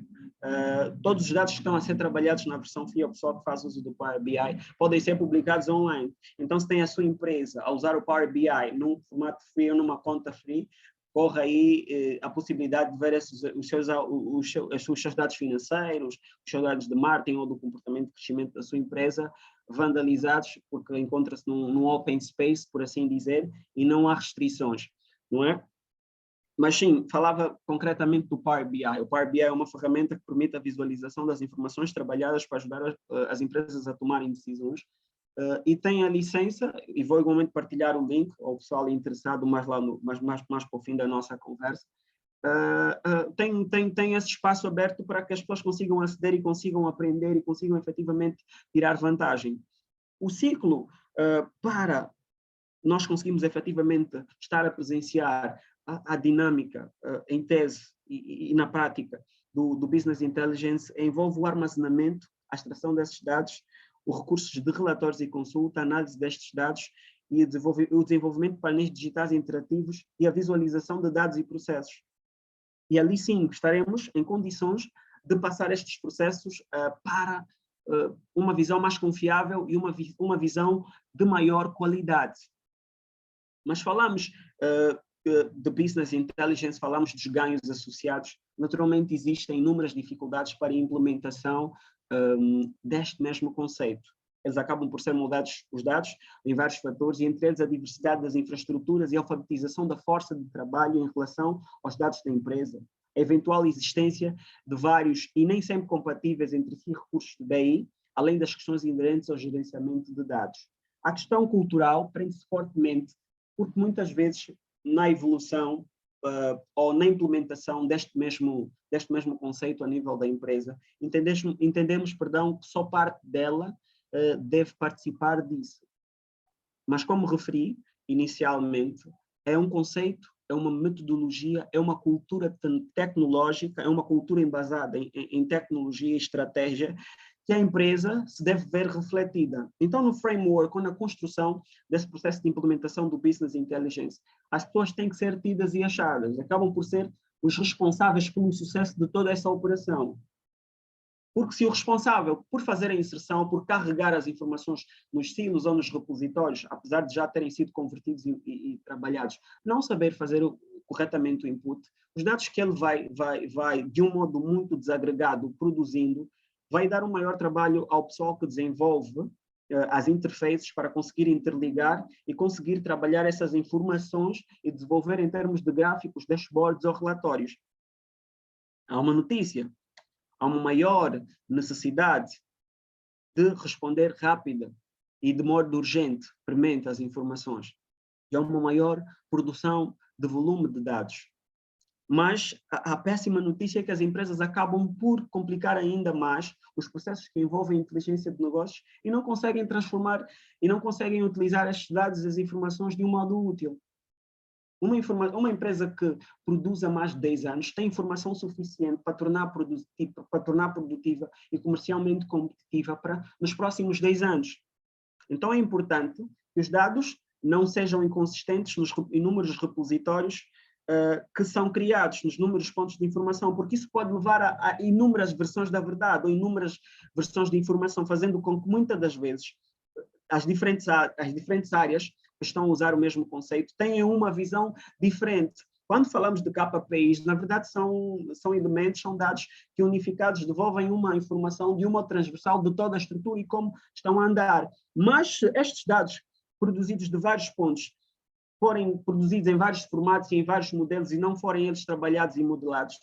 todos os dados que estão a ser trabalhados na versão free, o pessoal que faz uso do Power BI, podem ser publicados online. Então, se tem a sua empresa a usar o Power BI num formato free ou numa conta free, corre aí a possibilidade de ver os seus dados financeiros, os seus dados de marketing ou do comportamento de crescimento da sua empresa vandalizados, porque encontra-se num open space, por assim dizer, e não há restrições, não é? Mas sim, falava concretamente do Power BI. O Power BI é uma ferramenta que permite a visualização das informações trabalhadas para ajudar as empresas a tomarem decisões. e tem a licença, e vou igualmente partilhar o link ao pessoal interessado mais para o fim da nossa conversa, tem esse espaço aberto para que as pessoas consigam aceder e consigam aprender e consigam efetivamente tirar vantagem. O ciclo para nós conseguimos efetivamente estar a presenciar a dinâmica em tese e na prática do Business Intelligence envolve o armazenamento, a extração desses dados, os recursos de relatórios e consulta, a análise destes dados e o desenvolvimento de painéis digitais interativos e a visualização de dados e processos. E ali sim estaremos em condições de passar estes processos para uma visão mais confiável e uma visão de maior qualidade. Mas falamos de Business Intelligence, falamos dos ganhos associados. Naturalmente existem inúmeras dificuldades para a implementação deste mesmo conceito. Eles acabam por ser moldados os dados em vários fatores, e entre eles a diversidade das infraestruturas e a alfabetização da força de trabalho em relação aos dados da empresa. A eventual existência de vários e nem sempre compatíveis entre si recursos de BI, além das questões inerentes ao gerenciamento de dados. A questão cultural prende-se fortemente, porque muitas vezes na evolução ou na implementação deste mesmo conceito a nível da empresa, entendemos que só parte dela deve participar disso. Mas como referi inicialmente, é um conceito, é uma metodologia, é uma cultura tecnológica, é uma cultura embasada em tecnologia e estratégia que a empresa se deve ver refletida. Então, no framework ou na construção desse processo de implementação do Business Intelligence, as pessoas têm que ser tidas e achadas, acabam por ser os responsáveis pelo sucesso de toda essa operação. Porque se o responsável por fazer a inserção, por carregar as informações nos silos ou nos repositórios, apesar de já terem sido convertidos e trabalhados, não saber fazer corretamente o input, os dados que ele vai de um modo muito desagregado produzindo, vai dar um maior trabalho ao pessoal que desenvolve as interfaces para conseguir interligar e conseguir trabalhar essas informações e desenvolver em termos de gráficos, dashboards ou relatórios. Há uma notícia. Há uma maior necessidade de responder rápida e de modo urgente, premente às informações. E há uma maior produção de volume de dados. Mas a péssima notícia é que as empresas acabam por complicar ainda mais os processos que envolvem inteligência de negócios e não conseguem transformar e não conseguem utilizar estes dados e as informações de um modo útil. Uma empresa que produza mais de 10 anos tem informação suficiente para tornar produtiva e comercialmente competitiva nos próximos 10 anos. Então é importante que os dados não sejam inconsistentes nos inúmeros repositórios que são criados, nos inúmeros pontos de informação, porque isso pode levar a inúmeras versões da verdade ou inúmeras versões de informação, fazendo com que muitas das vezes as diferentes áreas que estão a usar o mesmo conceito tenham uma visão diferente. Quando falamos de KPIs, na verdade são elementos, são dados que unificados devolvem uma informação de uma transversal de toda a estrutura e como estão a andar. Mas estes dados produzidos de vários pontos forem produzidos em vários formatos e em vários modelos e não forem eles trabalhados e modelados,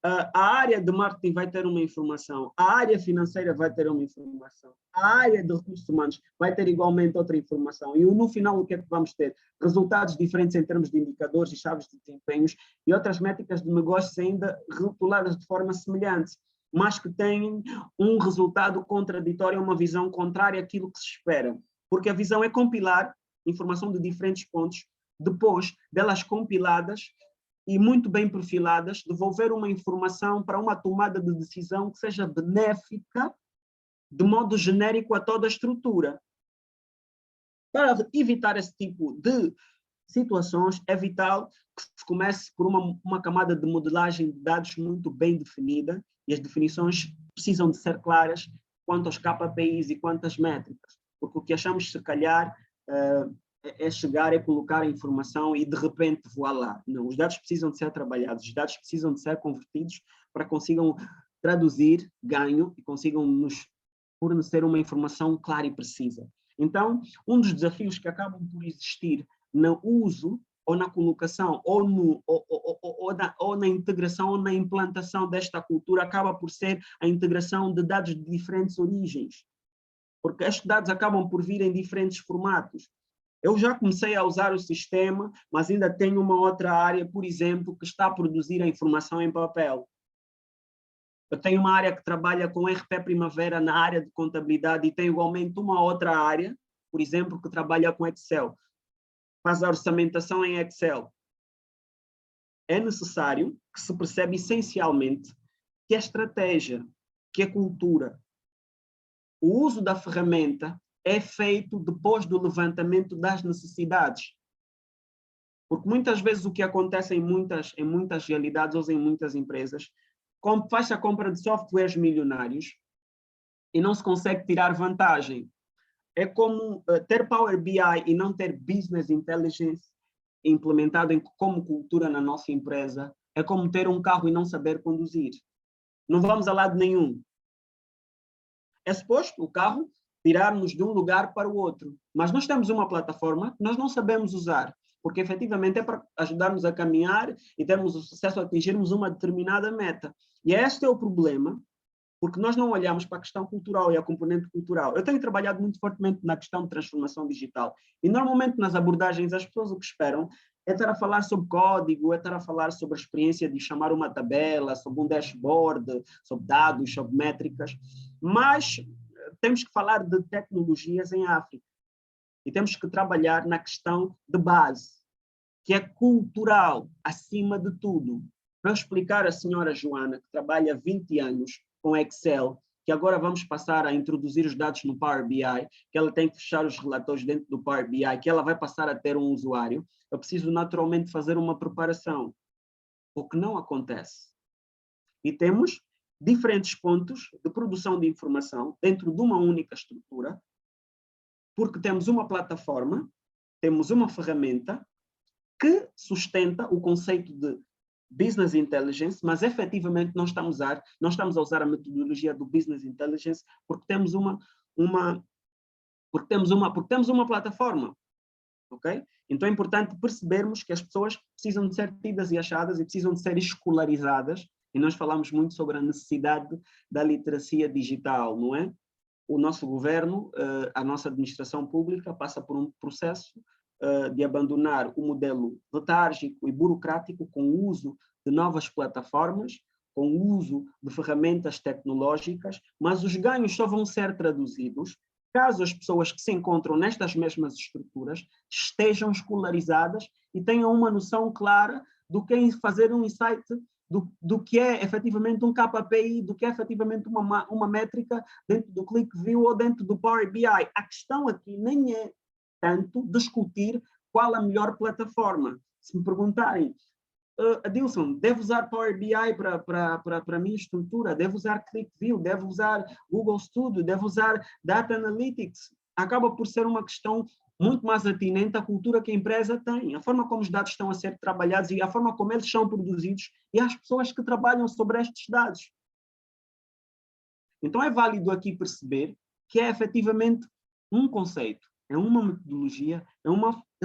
a área de marketing vai ter uma informação, a área financeira vai ter uma informação, a área de recursos humanos vai ter igualmente outra informação. E no final o que é que vamos ter? Resultados diferentes em termos de indicadores e chaves de desempenhos e outras métricas de negócios ainda rotuladas de forma semelhante, mas que têm um resultado contraditório, uma visão contrária àquilo que se espera. Porque a visão é compilar informação de diferentes pontos, depois delas compiladas e muito bem perfiladas, devolver uma informação para uma tomada de decisão que seja benéfica, de modo genérico a toda a estrutura. Para evitar esse tipo de situações, é vital que se comece por uma camada de modelagem de dados muito bem definida, e as definições precisam de ser claras quanto aos KPIs e quanto às métricas, porque o que achamos, se calhar, é colocar a informação e de repente voar lá. Não, os dados precisam de ser trabalhados, os dados precisam de ser convertidos para que consigam traduzir ganho e consigam nos fornecer uma informação clara e precisa. Então, um dos desafios que acabam por existir no uso ou na colocação ou na integração ou na implantação desta cultura acaba por ser a integração de dados de diferentes origens. porque estes dados acabam por vir em diferentes formatos. Eu já comecei a usar o sistema, mas ainda tenho uma outra área, por exemplo, que está a produzir a informação em papel. Eu tenho uma área que trabalha com RP Primavera na área de contabilidade e tenho igualmente uma outra área, por exemplo, que trabalha com Excel. Faz a orçamentação em Excel. É necessário que se perceba essencialmente que a estratégia, que a cultura, o uso da ferramenta é feito depois do levantamento das necessidades. Porque muitas vezes o que acontece em muitas realidades ou em muitas empresas, faz a compra de softwares milionários e não se consegue tirar vantagem. É como ter Power BI e não ter Business Intelligence implementado como cultura na nossa empresa. É como ter um carro e não saber conduzir. Não vamos a lado nenhum. É suposto o carro tirar-nos de um lugar para o outro. Mas nós temos uma plataforma que nós não sabemos usar, porque efetivamente é para ajudar-nos a caminhar e termos o sucesso a atingirmos uma determinada meta. E este é o problema, porque nós não olhamos para a questão cultural e a componente cultural. Eu tenho trabalhado muito fortemente na questão de transformação digital. E normalmente nas abordagens as pessoas o que esperam é estar a falar sobre código, é estar a falar sobre a experiência de chamar uma tabela, sobre um dashboard, sobre dados, sobre métricas. Mas temos que falar de tecnologias em África. E temos que trabalhar na questão de base, que é cultural, acima de tudo. Para explicar à senhora Joana, que trabalha 20 anos com Excel, que agora vamos passar a introduzir os dados no Power BI, que ela tem que fechar os relatórios dentro do Power BI, que ela vai passar a ter um usuário, eu preciso naturalmente fazer uma preparação, o que não acontece. E temos diferentes pontos de produção de informação dentro de uma única estrutura, porque temos uma plataforma, temos uma ferramenta que sustenta o conceito de Business Intelligence, mas efetivamente nós estamos a usar a metodologia do Business Intelligence porque temos uma plataforma, ok? Então é importante percebermos que as pessoas precisam de ser tidas e achadas e precisam de ser escolarizadas, e nós falamos muito sobre a necessidade da literacia digital, não é? O nosso governo, a nossa administração pública passa por um processo de abandonar o modelo letárgico e burocrático com o uso de novas plataformas, com o uso de ferramentas tecnológicas, mas os ganhos só vão ser traduzidos caso as pessoas que se encontram nestas mesmas estruturas estejam escolarizadas e tenham uma noção clara do que é fazer um insight, do que é efetivamente um KPI, do que é efetivamente uma métrica dentro do ClickView ou dentro do Power BI. A questão aqui nem é tanto discutir qual a melhor plataforma. Se me perguntarem, Adilson, devo usar Power BI para a minha estrutura? Devo usar ClickView? Devo usar Google Studio? Devo usar Data Analytics? Acaba por ser uma questão muito mais atinente à cultura que a empresa tem, a forma como os dados estão a ser trabalhados e a forma como eles são produzidos e as pessoas que trabalham sobre estes dados. Então é válido aqui perceber que é efetivamente um conceito, é uma metodologia, é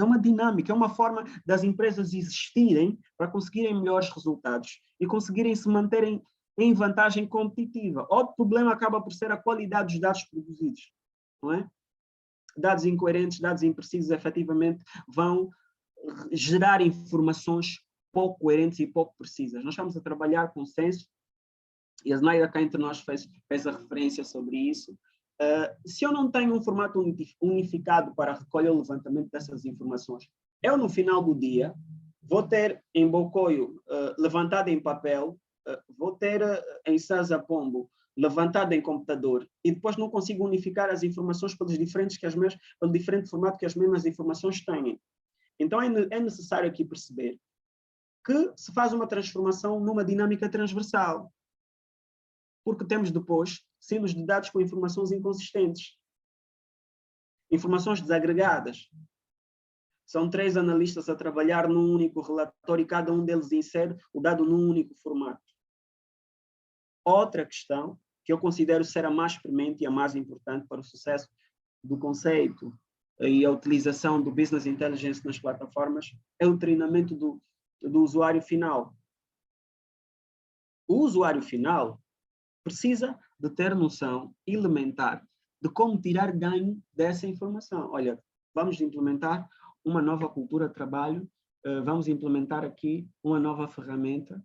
uma dinâmica, é uma forma das empresas existirem para conseguirem melhores resultados e conseguirem se manterem em vantagem competitiva. Outro problema acaba por ser a qualidade dos dados produzidos, não é? Dados incoerentes, dados imprecisos, efetivamente vão gerar informações pouco coerentes e pouco precisas. Nós estamos a trabalhar com censo, e a Znaida cá entre nós fez a referência sobre isso. Se eu não tenho um formato unificado para recolher o levantamento dessas informações, eu no final do dia vou ter em Bocoio levantado em papel, vou ter em Sasa Pombo levantado em computador e depois não consigo unificar as informações pelo diferente formato que as mesmas informações têm. Então é necessário aqui perceber que se faz uma transformação numa dinâmica transversal, porque temos depois silos de dados com informações inconsistentes, informações desagregadas. São 3 analistas a trabalhar num único relatório e cada um deles insere o dado num único formato. Outra questão, que eu considero ser a mais premente e a mais importante para o sucesso do conceito e a utilização do Business Intelligence nas plataformas, é o treinamento do usuário final. O usuário final precisa de ter noção elementar de como tirar ganho dessa informação. Olha, vamos implementar uma nova cultura de trabalho, vamos implementar aqui uma nova ferramenta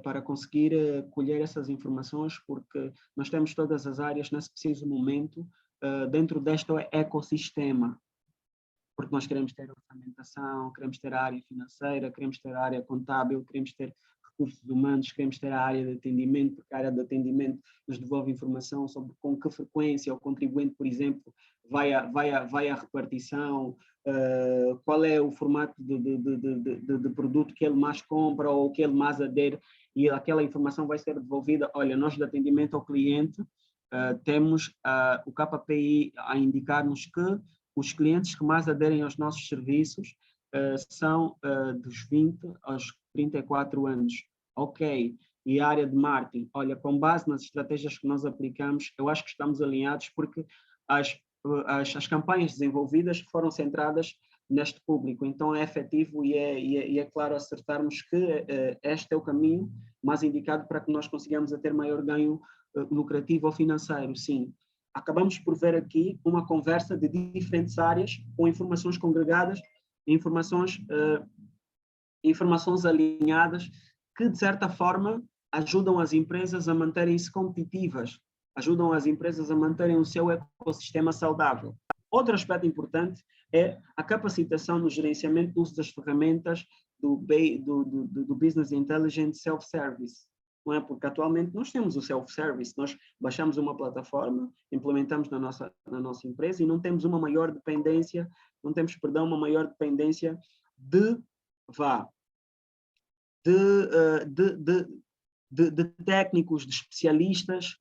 para conseguir colher essas informações, porque nós temos todas as áreas nesse preciso momento dentro deste ecossistema, porque nós queremos ter orçamentação, queremos ter a área financeira, queremos ter a área contábil, queremos ter recursos humanos, queremos ter a área de atendimento, porque a área de atendimento nos devolve informação sobre com que frequência o contribuinte, por exemplo, vai à repartição, qual é o formato de produto que ele mais compra ou que ele mais adere, e aquela informação vai ser devolvida. Olha, nós de atendimento ao cliente temos o KPI a indicar-nos que os clientes que mais aderem aos nossos serviços são dos 20 aos 34 anos. Ok. E a área de marketing, olha, com base nas estratégias que nós aplicamos, eu acho que estamos alinhados, porque as campanhas desenvolvidas foram centradas neste público. Então é efetivo e é claro acertarmos que este é o caminho mais indicado para que nós consigamos ter maior ganho lucrativo ou financeiro. Sim. Acabamos por ver aqui uma conversa de diferentes áreas, com informações congregadas, informações alinhadas, que de certa forma ajudam as empresas a manterem-se competitivas, ajudam as empresas a manterem o seu ecossistema saudável. Outro aspecto importante é a capacitação no gerenciamento do uso das ferramentas do Business Intelligence Self-Service. Não é? Porque atualmente nós temos o self-service, nós baixamos uma plataforma, implementamos na nossa empresa e não temos uma maior dependência, uma maior dependência de técnicos, de especialistas,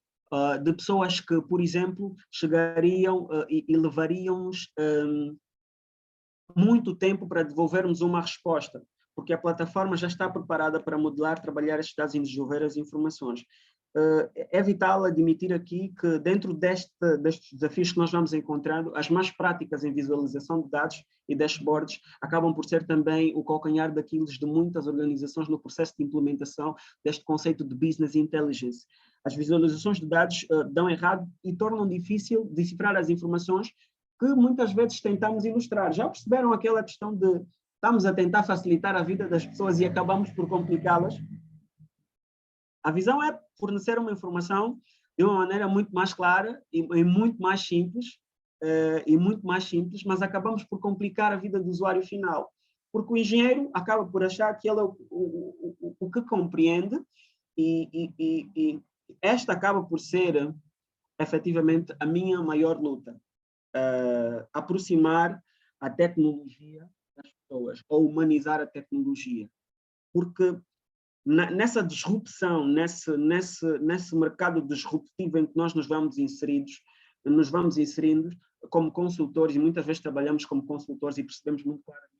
de pessoas que, por exemplo, chegariam e levariam-nos muito tempo para devolvermos uma resposta, porque a plataforma já está preparada para modelar, trabalhar estes dados e desenvolver as informações. É vital admitir aqui que dentro destes desafios que nós vamos encontrando, as mais práticas em visualização de dados e dashboards acabam por ser também o calcanhar daqueles de muitas organizações no processo de implementação deste conceito de Business Intelligence. As visualizações de dados dão errado e tornam difícil decifrar as informações que muitas vezes tentamos ilustrar. Já perceberam aquela questão de estamos a tentar facilitar a vida das pessoas e acabamos por complicá-las? A visão é fornecer uma informação de uma maneira muito mais clara e muito mais simples, mas acabamos por complicar a vida do usuário final, porque o engenheiro acaba por achar que ele é o que compreende e esta acaba por ser, efetivamente, a minha maior luta, aproximar a tecnologia das pessoas, ou humanizar a tecnologia, porque nessa disrupção, nesse mercado disruptivo em que nós nos vamos inserindo como consultores, e muitas vezes trabalhamos como consultores e percebemos muito claramente,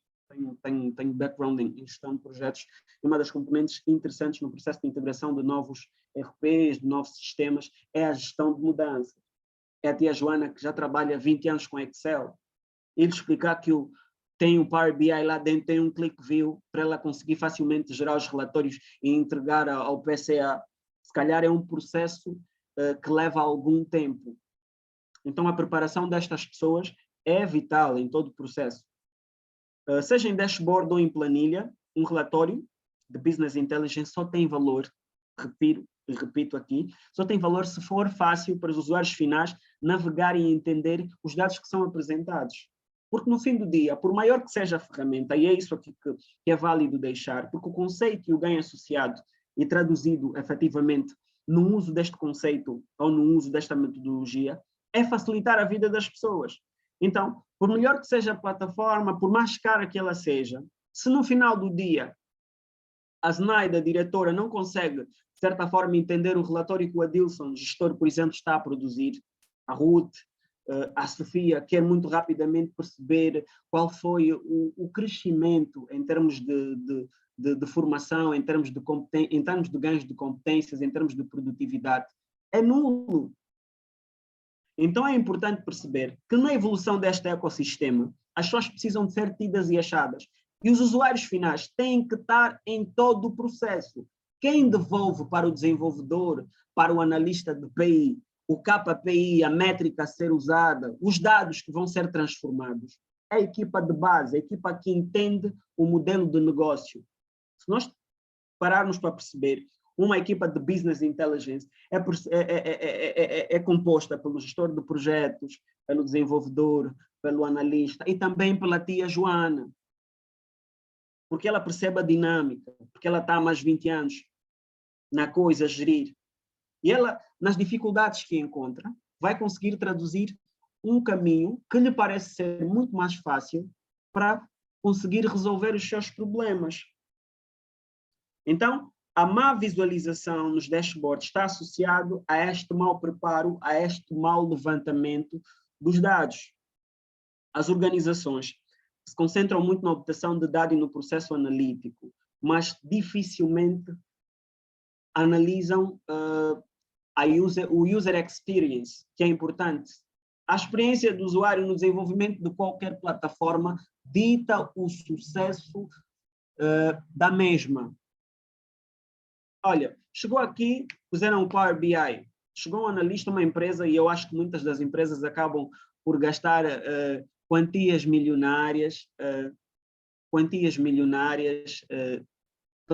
tenho background em gestão de projetos, e uma das componentes interessantes no processo de integração de novos RPs, de novos sistemas, é a gestão de mudança. É a tia Joana, que já trabalha 20 anos com Excel, e lhe explicar que tem o Power BI lá dentro, tem um click view para ela conseguir facilmente gerar os relatórios e entregar ao PCA. Se calhar é um processo que leva algum tempo. Então a preparação destas pessoas é vital em todo o processo. Seja em dashboard ou em planilha, um relatório de Business Intelligence só tem valor, repito aqui, só tem valor se for fácil para os usuários finais navegarem e entender os dados que são apresentados. Porque no fim do dia, por maior que seja a ferramenta, e é isso aqui que é válido deixar, porque o conceito e o ganho associado e traduzido efetivamente no uso deste conceito ou no uso desta metodologia é facilitar a vida das pessoas. Então, por melhor que seja a plataforma, por mais cara que ela seja, se no final do dia a Zenaida, a diretora, não consegue, de certa forma, entender o relatório que o Adilson, gestor, por exemplo, está a produzir, a Ruth, a Sofia, quer muito rapidamente perceber qual foi o crescimento em termos de formação, em termos de ganhos de competências, em termos de produtividade, é nulo. Então é importante perceber que na evolução deste ecossistema, as pessoas precisam de ser tidas e achadas. E os usuários finais têm que estar em todo o processo. Quem devolve para o desenvolvedor, para o analista de PI, o KPI, a métrica a ser usada, os dados que vão ser transformados. É a equipa de base, a equipa que entende o modelo de negócio. Se nós pararmos para perceber, uma equipa de Business Intelligence é composta pelo gestor de projetos, pelo desenvolvedor, pelo analista e também pela tia Joana. Porque ela percebe a dinâmica, porque ela está há mais 20 anos na coisa, a gerir. E ela, nas dificuldades que encontra, vai conseguir traduzir um caminho que lhe parece ser muito mais fácil para conseguir resolver os seus problemas. Então, a má visualização nos dashboards está associado a este mau preparo, a este mau levantamento dos dados. As organizações se concentram muito na obtenção de dados e no processo analítico, mas dificilmente analisam o user experience, que é importante. A experiência do usuário no desenvolvimento de qualquer plataforma dita o sucesso da mesma. Olha, chegou aqui, puseram o Power BI, chegou um analista, uma empresa, e eu acho que muitas das empresas acabam por gastar quantias milionárias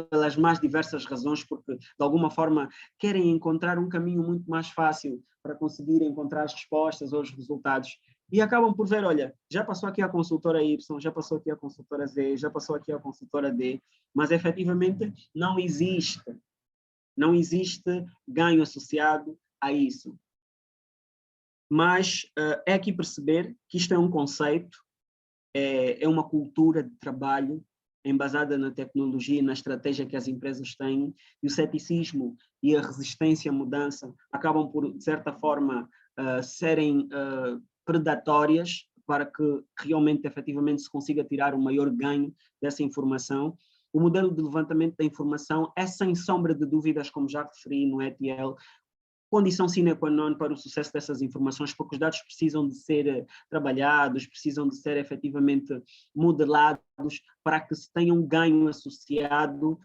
pelas mais diversas razões, porque de alguma forma querem encontrar um caminho muito mais fácil para conseguir encontrar as respostas ou os resultados. E acabam por ver, olha, já passou aqui a consultora Y, já passou aqui a consultora Z, já passou aqui a consultora D, mas efetivamente não existe ganho associado a isso. Mas é aqui perceber que isto é um conceito, é uma cultura de trabalho embasada na tecnologia e na estratégia que as empresas têm, e o ceticismo e a resistência à mudança acabam por, de certa forma, serem predatórias para que realmente, efetivamente, se consiga tirar o maior ganho dessa informação. O modelo de levantamento da informação é, sem sombra de dúvidas, como já referi no ETL, condição sine qua non para o sucesso dessas informações, porque os dados precisam de ser trabalhados, precisam de ser efetivamente modelados para que se tenha um ganho associado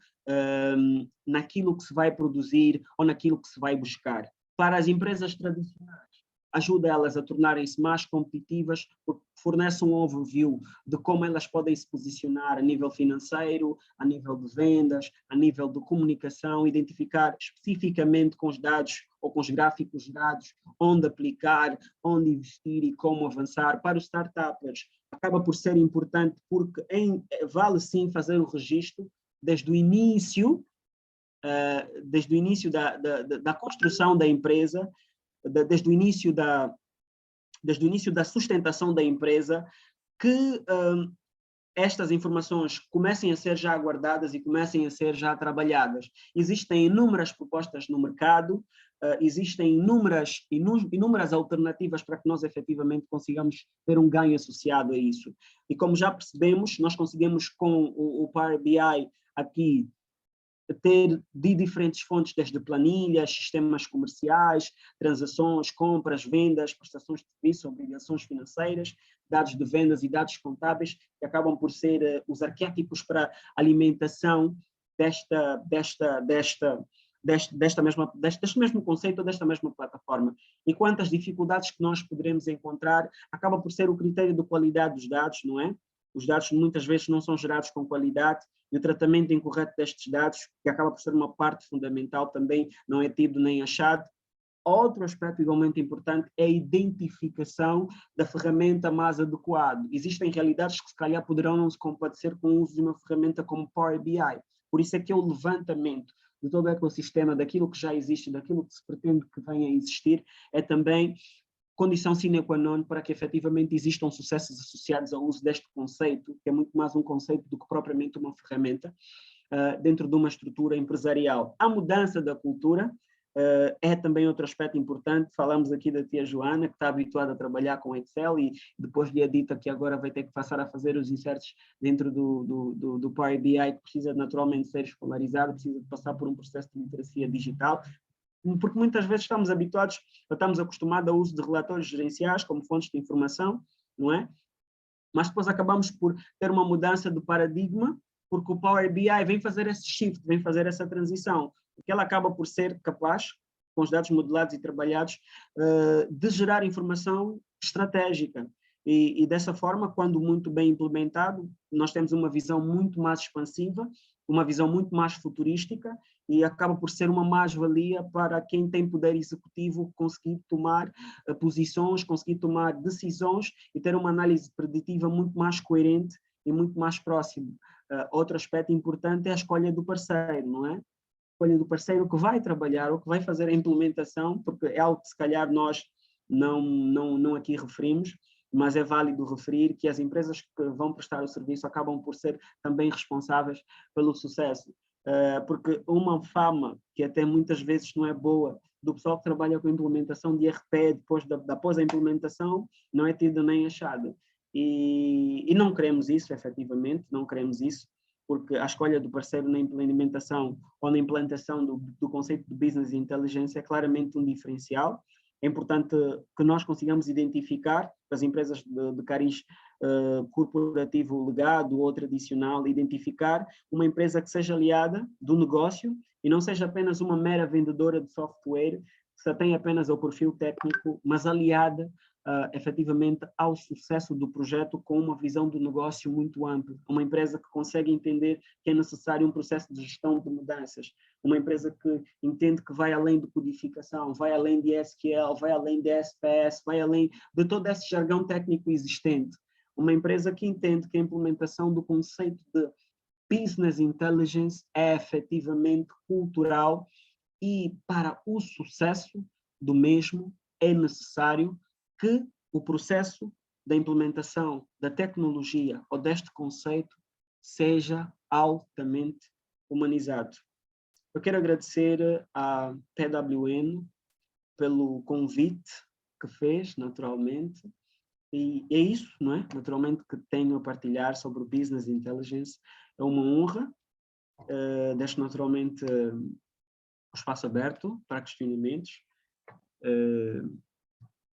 naquilo que se vai produzir ou naquilo que se vai buscar. Para as empresas tradicionais, ajuda elas a tornarem-se mais competitivas, porque fornece um overview de como elas podem se posicionar a nível financeiro, a nível de vendas, a nível de comunicação, identificar especificamente com os dados ou com os gráficos gerados, onde aplicar, onde investir e como avançar. Para os startups, acaba por ser importante porque vale sim fazer o registro desde o início da construção da empresa, desde o início da sustentação da empresa, que estas informações comecem a ser já guardadas e comecem a ser já trabalhadas. Existem inúmeras propostas no mercado, existem inúmeras alternativas para que nós efetivamente consigamos ter um ganho associado a isso. E como já percebemos, nós conseguimos com o Power BI aqui ter de diferentes fontes, desde planilhas, sistemas comerciais, transações, compras, vendas, prestações de serviço, obrigações financeiras, dados de vendas e dados contábeis, que acabam por ser os arquétipos para alimentação deste mesmo conceito, desta mesma plataforma. E quantas dificuldades que nós poderemos encontrar, acaba por ser o critério de qualidade dos dados, não é? Os dados muitas vezes não são gerados com qualidade, e o tratamento incorreto destes dados, que acaba por ser uma parte fundamental, também não é tido nem achado. Outro aspecto igualmente importante é a identificação da ferramenta mais adequada. Existem realidades que se calhar poderão não se compadecer com o uso de uma ferramenta como Power BI. Por isso é que o levantamento de todo o ecossistema, daquilo que já existe, daquilo que se pretende que venha a existir, é também condição sine qua non para que efetivamente existam sucessos associados ao uso deste conceito, que é muito mais um conceito do que propriamente uma ferramenta, dentro de uma estrutura empresarial. A mudança da cultura é também outro aspecto importante. Falamos aqui da tia Joana, que está habituada a trabalhar com Excel e depois lhe é dita que agora vai ter que passar a fazer os inserts dentro do Power BI, que precisa naturalmente ser escolarizado, precisa de passar por um processo de literacia digital, porque muitas vezes estamos acostumados ao uso de relatórios gerenciais como fontes de informação, não é? Mas depois acabamos por ter uma mudança de paradigma, porque o Power BI vem fazer esse shift, vem fazer essa transição, porque ela acaba por ser capaz com os dados modelados e trabalhados, de gerar informação estratégica. E dessa forma, quando muito bem implementado, nós temos uma visão muito mais expansiva, uma visão muito mais futurística, e acaba por ser uma mais-valia para quem tem poder executivo conseguir tomar posições, conseguir tomar decisões e ter uma análise preditiva muito mais coerente e muito mais próximo. Outro aspecto importante é a escolha do parceiro, não é? A escolha do parceiro que vai trabalhar ou que vai fazer a implementação, porque é algo que se calhar nós não aqui referimos, mas é válido referir que as empresas que vão prestar o serviço acabam por ser também responsáveis pelo sucesso. Porque uma fama que até muitas vezes não é boa do pessoal que trabalha com implementação de ERP após a implementação não é tida nem achada. E não queremos isso, efetivamente, não queremos isso, porque a escolha do parceiro na implementação ou na implantação do conceito de business intelligence é claramente um diferencial. É importante que nós consigamos identificar, as empresas de cariz corporativo legado ou tradicional, identificar uma empresa que seja aliada do negócio e não seja apenas uma mera vendedora de software, que só tem apenas o perfil técnico, mas aliada efetivamente ao sucesso do projeto com uma visão do negócio muito ampla. Uma empresa que consegue entender que é necessário um processo de gestão de mudanças. Uma empresa que entende que vai além de codificação, vai além de SQL, vai além de SPS, vai além de todo esse jargão técnico existente. Uma empresa que entende que a implementação do conceito de business intelligence é efetivamente cultural e para o sucesso do mesmo é necessário que o processo da implementação da tecnologia ou deste conceito seja altamente humanizado. Eu quero agradecer à PWN pelo convite que fez, naturalmente, e é isso, não é? Naturalmente que tenho a partilhar sobre o Business Intelligence. É uma honra. Deixo naturalmente o espaço aberto para questionamentos.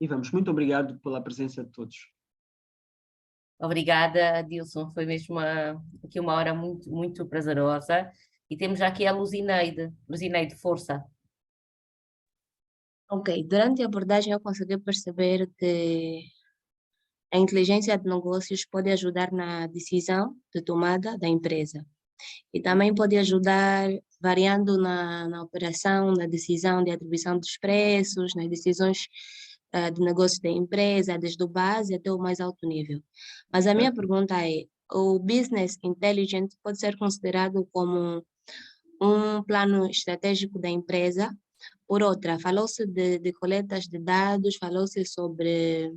E vamos, muito obrigado pela presença de todos. Obrigada, Adilson. Foi mesmo aqui uma hora muito, muito prazerosa. E temos já aqui a Luzineide. Luzineide, força. Ok, durante a abordagem eu consegui perceber que a inteligência de negócios pode ajudar na decisão de tomada da empresa e também pode ajudar variando na operação, na decisão de atribuição dos preços, nas decisões de negócio da empresa, desde o base até o mais alto nível. Mas a minha pergunta é, o Business Intelligence pode ser considerado como um plano estratégico da empresa? Por outra, falou-se de coletas de dados, falou-se sobre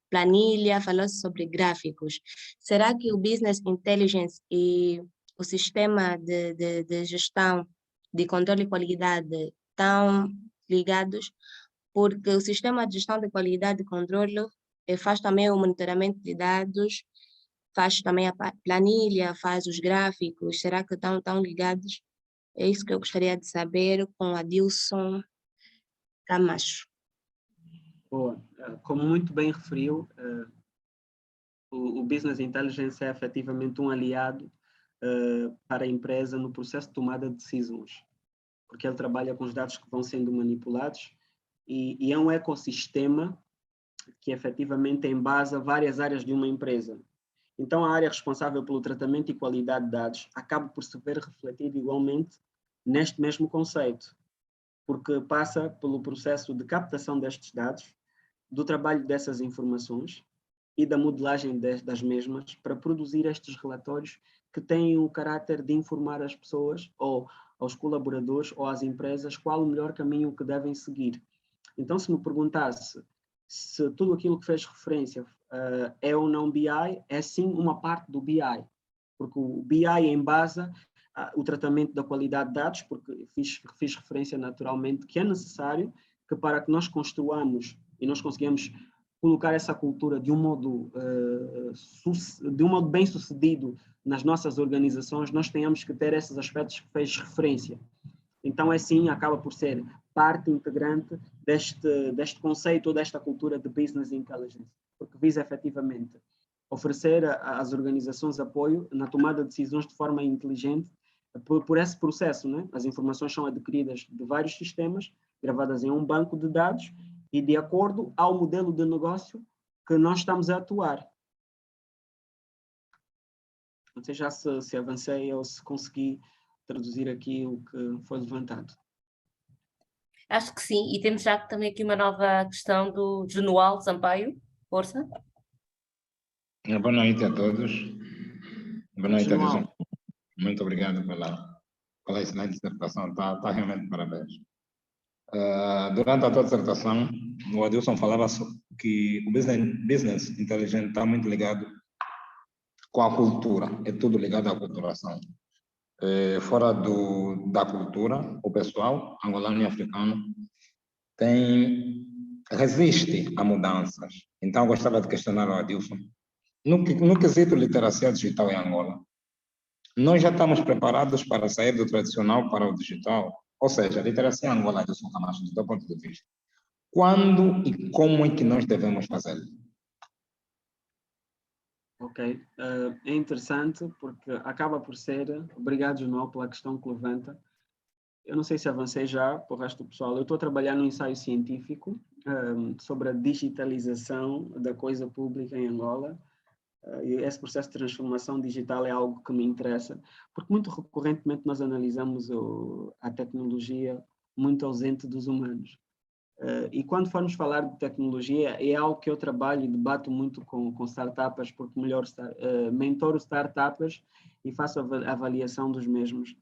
planilha, falou-se sobre gráficos. Será que o Business Intelligence e o sistema de gestão de controle de qualidade estão ligados? Porque o sistema de gestão de qualidade e controle faz também o monitoramento de dados, faz também a planilha, faz os gráficos. Será que estão ligados? É isso que eu gostaria de saber com a Adilson Camacho. Boa. Como muito bem referiu, o Business Intelligence é efetivamente um aliado para a empresa no processo de tomada de decisões, porque ele trabalha com os dados que vão sendo manipulados e é um ecossistema que efetivamente embasa várias áreas de uma empresa. Então, a área responsável pelo tratamento e qualidade de dados acaba por se ver refletida igualmente neste mesmo conceito, porque passa pelo processo de captação destes dados, do trabalho dessas informações e da modelagem das mesmas para produzir estes relatórios que têm o caráter de informar as pessoas ou aos colaboradores ou às empresas qual o melhor caminho que devem seguir. Então, se me perguntasse se tudo aquilo que fez referência é ou não BI, é sim uma parte do BI, porque o BI embasa o tratamento da qualidade de dados, porque fiz referência naturalmente que é necessário que para que nós construamos e nós conseguimos colocar essa cultura de um modo bem sucedido nas nossas organizações, nós tenhamos que ter esses aspectos que fez referência. Então, assim, acaba por ser parte integrante deste conceito ou desta cultura de Business Intelligence, porque visa efetivamente oferecer às organizações apoio na tomada de decisões de forma inteligente por esse processo, né? As informações são adquiridas de vários sistemas, gravadas em um banco de dados e de acordo ao modelo de negócio que nós estamos a atuar. Não sei já se avancei ou se consegui traduzir aqui o que foi levantado. Acho que sim, e temos já também aqui uma nova questão do Junual Sampaio. Força. Boa noite a todos. Boa noite, Junual. Adilson. Muito obrigado pela excelente dissertação. Está realmente parabéns. Durante a tua dissertação, o Adilson falava que o business inteligente está muito ligado com a cultura. É tudo ligado à culturação. Fora da cultura, o pessoal angolano e africano resiste a mudanças. Então, eu gostava de questionar o Adilson. No quesito literacia digital em Angola, nós já estamos preparados para sair do tradicional para o digital? Ou seja, a literacia em Angola, Adilson Camacho, do teu ponto de vista, quando e como é que nós devemos fazer? Ok, é interessante porque acaba por ser, obrigado Junual pela questão que levanta. Eu não sei se avancei já para o resto do pessoal. Eu estou a trabalhar num ensaio científico sobre a digitalização da coisa pública em Angola. E esse processo de transformação digital é algo que me interessa, porque muito recorrentemente nós analisamos a tecnologia muito ausente dos humanos. E quando formos falar de tecnologia, é algo que eu trabalho e debato muito com startups, porque mentoro startups e faço a avaliação dos mesmos.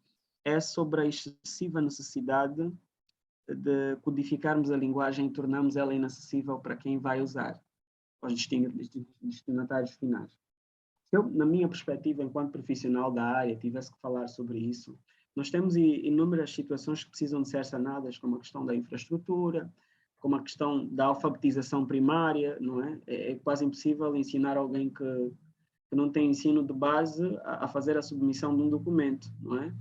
É sobre a excessiva necessidade de codificarmos a linguagem e tornarmos ela inacessível para quem vai usar, aos destinatários finais. Se eu, na minha perspectiva, enquanto profissional da área, tivesse que falar sobre isso, nós temos inúmeras situações que precisam de ser sanadas, como a questão da infraestrutura, como a questão da alfabetização primária, não é? É quase impossível ensinar alguém que não tem ensino de base a fazer a submissão de um documento, não é?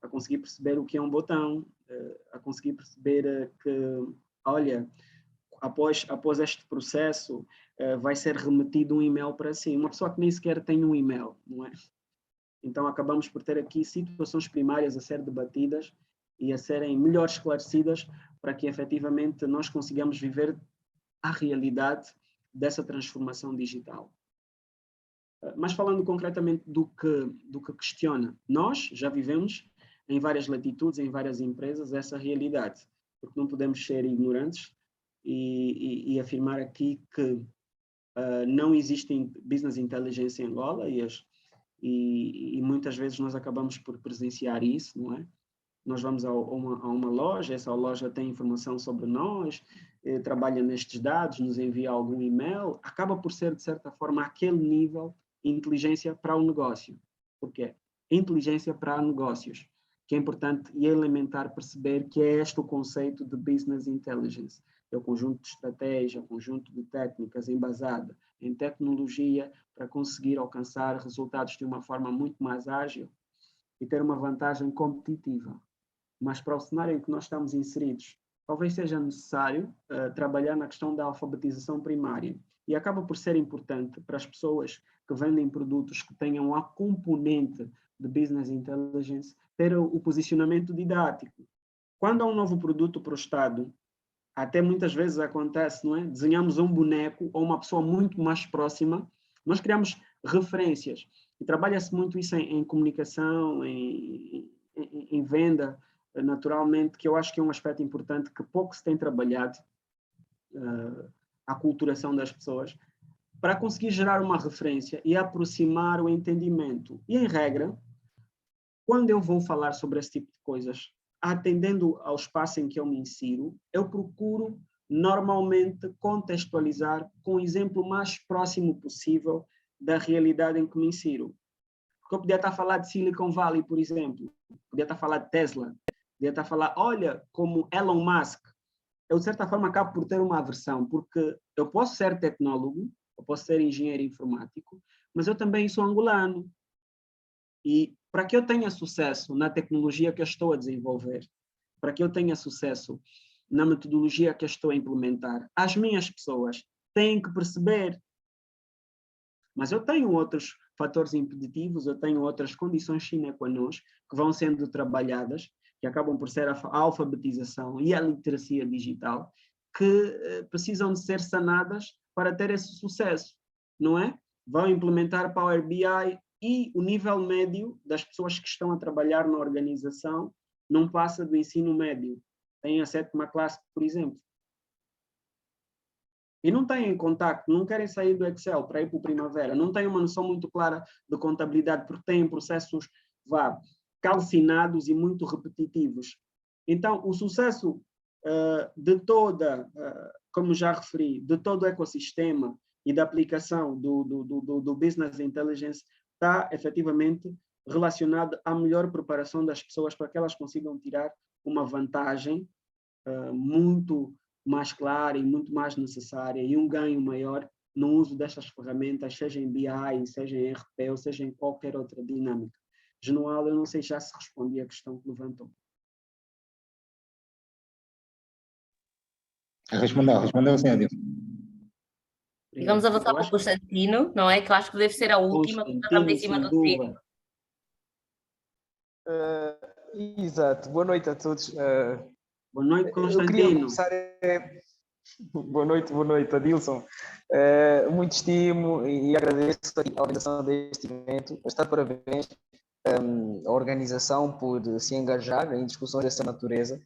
A conseguir perceber o que é um botão, a conseguir perceber que, olha, após este processo, vai ser remetido um e-mail para si. Uma pessoa que nem sequer tem um e-mail, não é? Então, acabamos por ter aqui situações primárias a ser debatidas e a serem melhor esclarecidas para que, efetivamente, nós consigamos viver a realidade dessa transformação digital. Mas falando concretamente do que questiona, nós já vivemos em várias latitudes, em várias empresas, essa realidade, porque não podemos ser ignorantes e afirmar aqui que não existe business intelligence em Angola e muitas vezes nós acabamos por presenciar isso, não é? Nós vamos a uma loja, essa loja tem informação sobre nós, trabalha nestes dados, nos envia algum e-mail, acaba por ser, de certa forma, aquele nível de inteligência para o negócio. Por quê? Inteligência para negócios, que é importante e elementar perceber que é este o conceito de business intelligence. É o conjunto de estratégia, o conjunto de técnicas embasada em tecnologia para conseguir alcançar resultados de uma forma muito mais ágil e ter uma vantagem competitiva. Mas para o cenário em que nós estamos inseridos, talvez seja necessário trabalhar na questão da alfabetização primária. E acaba por ser importante para as pessoas que vendem produtos que tenham a componente de business intelligence ter o posicionamento didático. Quando há um novo produto para o Estado, até muitas vezes acontece, não é? Desenhamos um boneco ou uma pessoa muito mais próxima, nós criamos referências. E trabalha-se muito isso em comunicação, em venda, naturalmente, que eu acho que é um aspecto importante que pouco se tem trabalhado, a aculturação das pessoas, para conseguir gerar uma referência e aproximar o entendimento. E, em regra, quando eu vou falar sobre esse tipo de coisas, atendendo ao espaço em que eu me insiro, eu procuro normalmente contextualizar com o exemplo mais próximo possível da realidade em que me insiro. Porque eu podia estar a falar de Silicon Valley, por exemplo, podia estar a falar de Tesla, podia estar a falar, olha, como Elon Musk. Eu, de certa forma, acabo por ter uma aversão, porque eu posso ser tecnólogo, eu posso ser engenheiro informático, mas eu também sou angolano. E para que eu tenha sucesso na tecnologia que eu estou a desenvolver, para que eu tenha sucesso na metodologia que eu estou a implementar, as minhas pessoas têm que perceber Mas eu tenho outros fatores impeditivos, eu tenho outras condições sine qua non que vão sendo trabalhadas, que acabam por ser a alfabetização e a literacia digital, que precisam de ser sanadas para ter esse sucesso, não é? Vão implementar Power BI e o nível médio das pessoas que estão a trabalhar na organização não passa do ensino médio. Tem a 7ª classe, por exemplo. E não têm contacto, não querem sair do Excel para ir para o Primavera, não têm uma noção muito clara de contabilidade, porque têm processos calcinados e muito repetitivos. Então, o sucesso de toda, como já referi, de todo o ecossistema e da aplicação do Business Intelligence está efetivamente relacionado à melhor preparação das pessoas para que elas consigam tirar uma vantagem muito mais clara e muito mais necessária e um ganho maior no uso destas ferramentas, seja em BI, seja em RP ou seja em qualquer outra dinâmica. Genual, eu não sei já se respondi à questão que levantou. Respondeu sim, Adilson. E vamos avançar para o Constantino, não é? Que eu acho que deve ser a última, porque estamos em cima do tempo. Exato. Boa noite a todos. Boa noite, Constantino. Eu queria começar... Boa noite, Adilson. Muito estimo e agradeço a organização deste evento. Está de parabéns a organização por se engajar em discussões dessa natureza.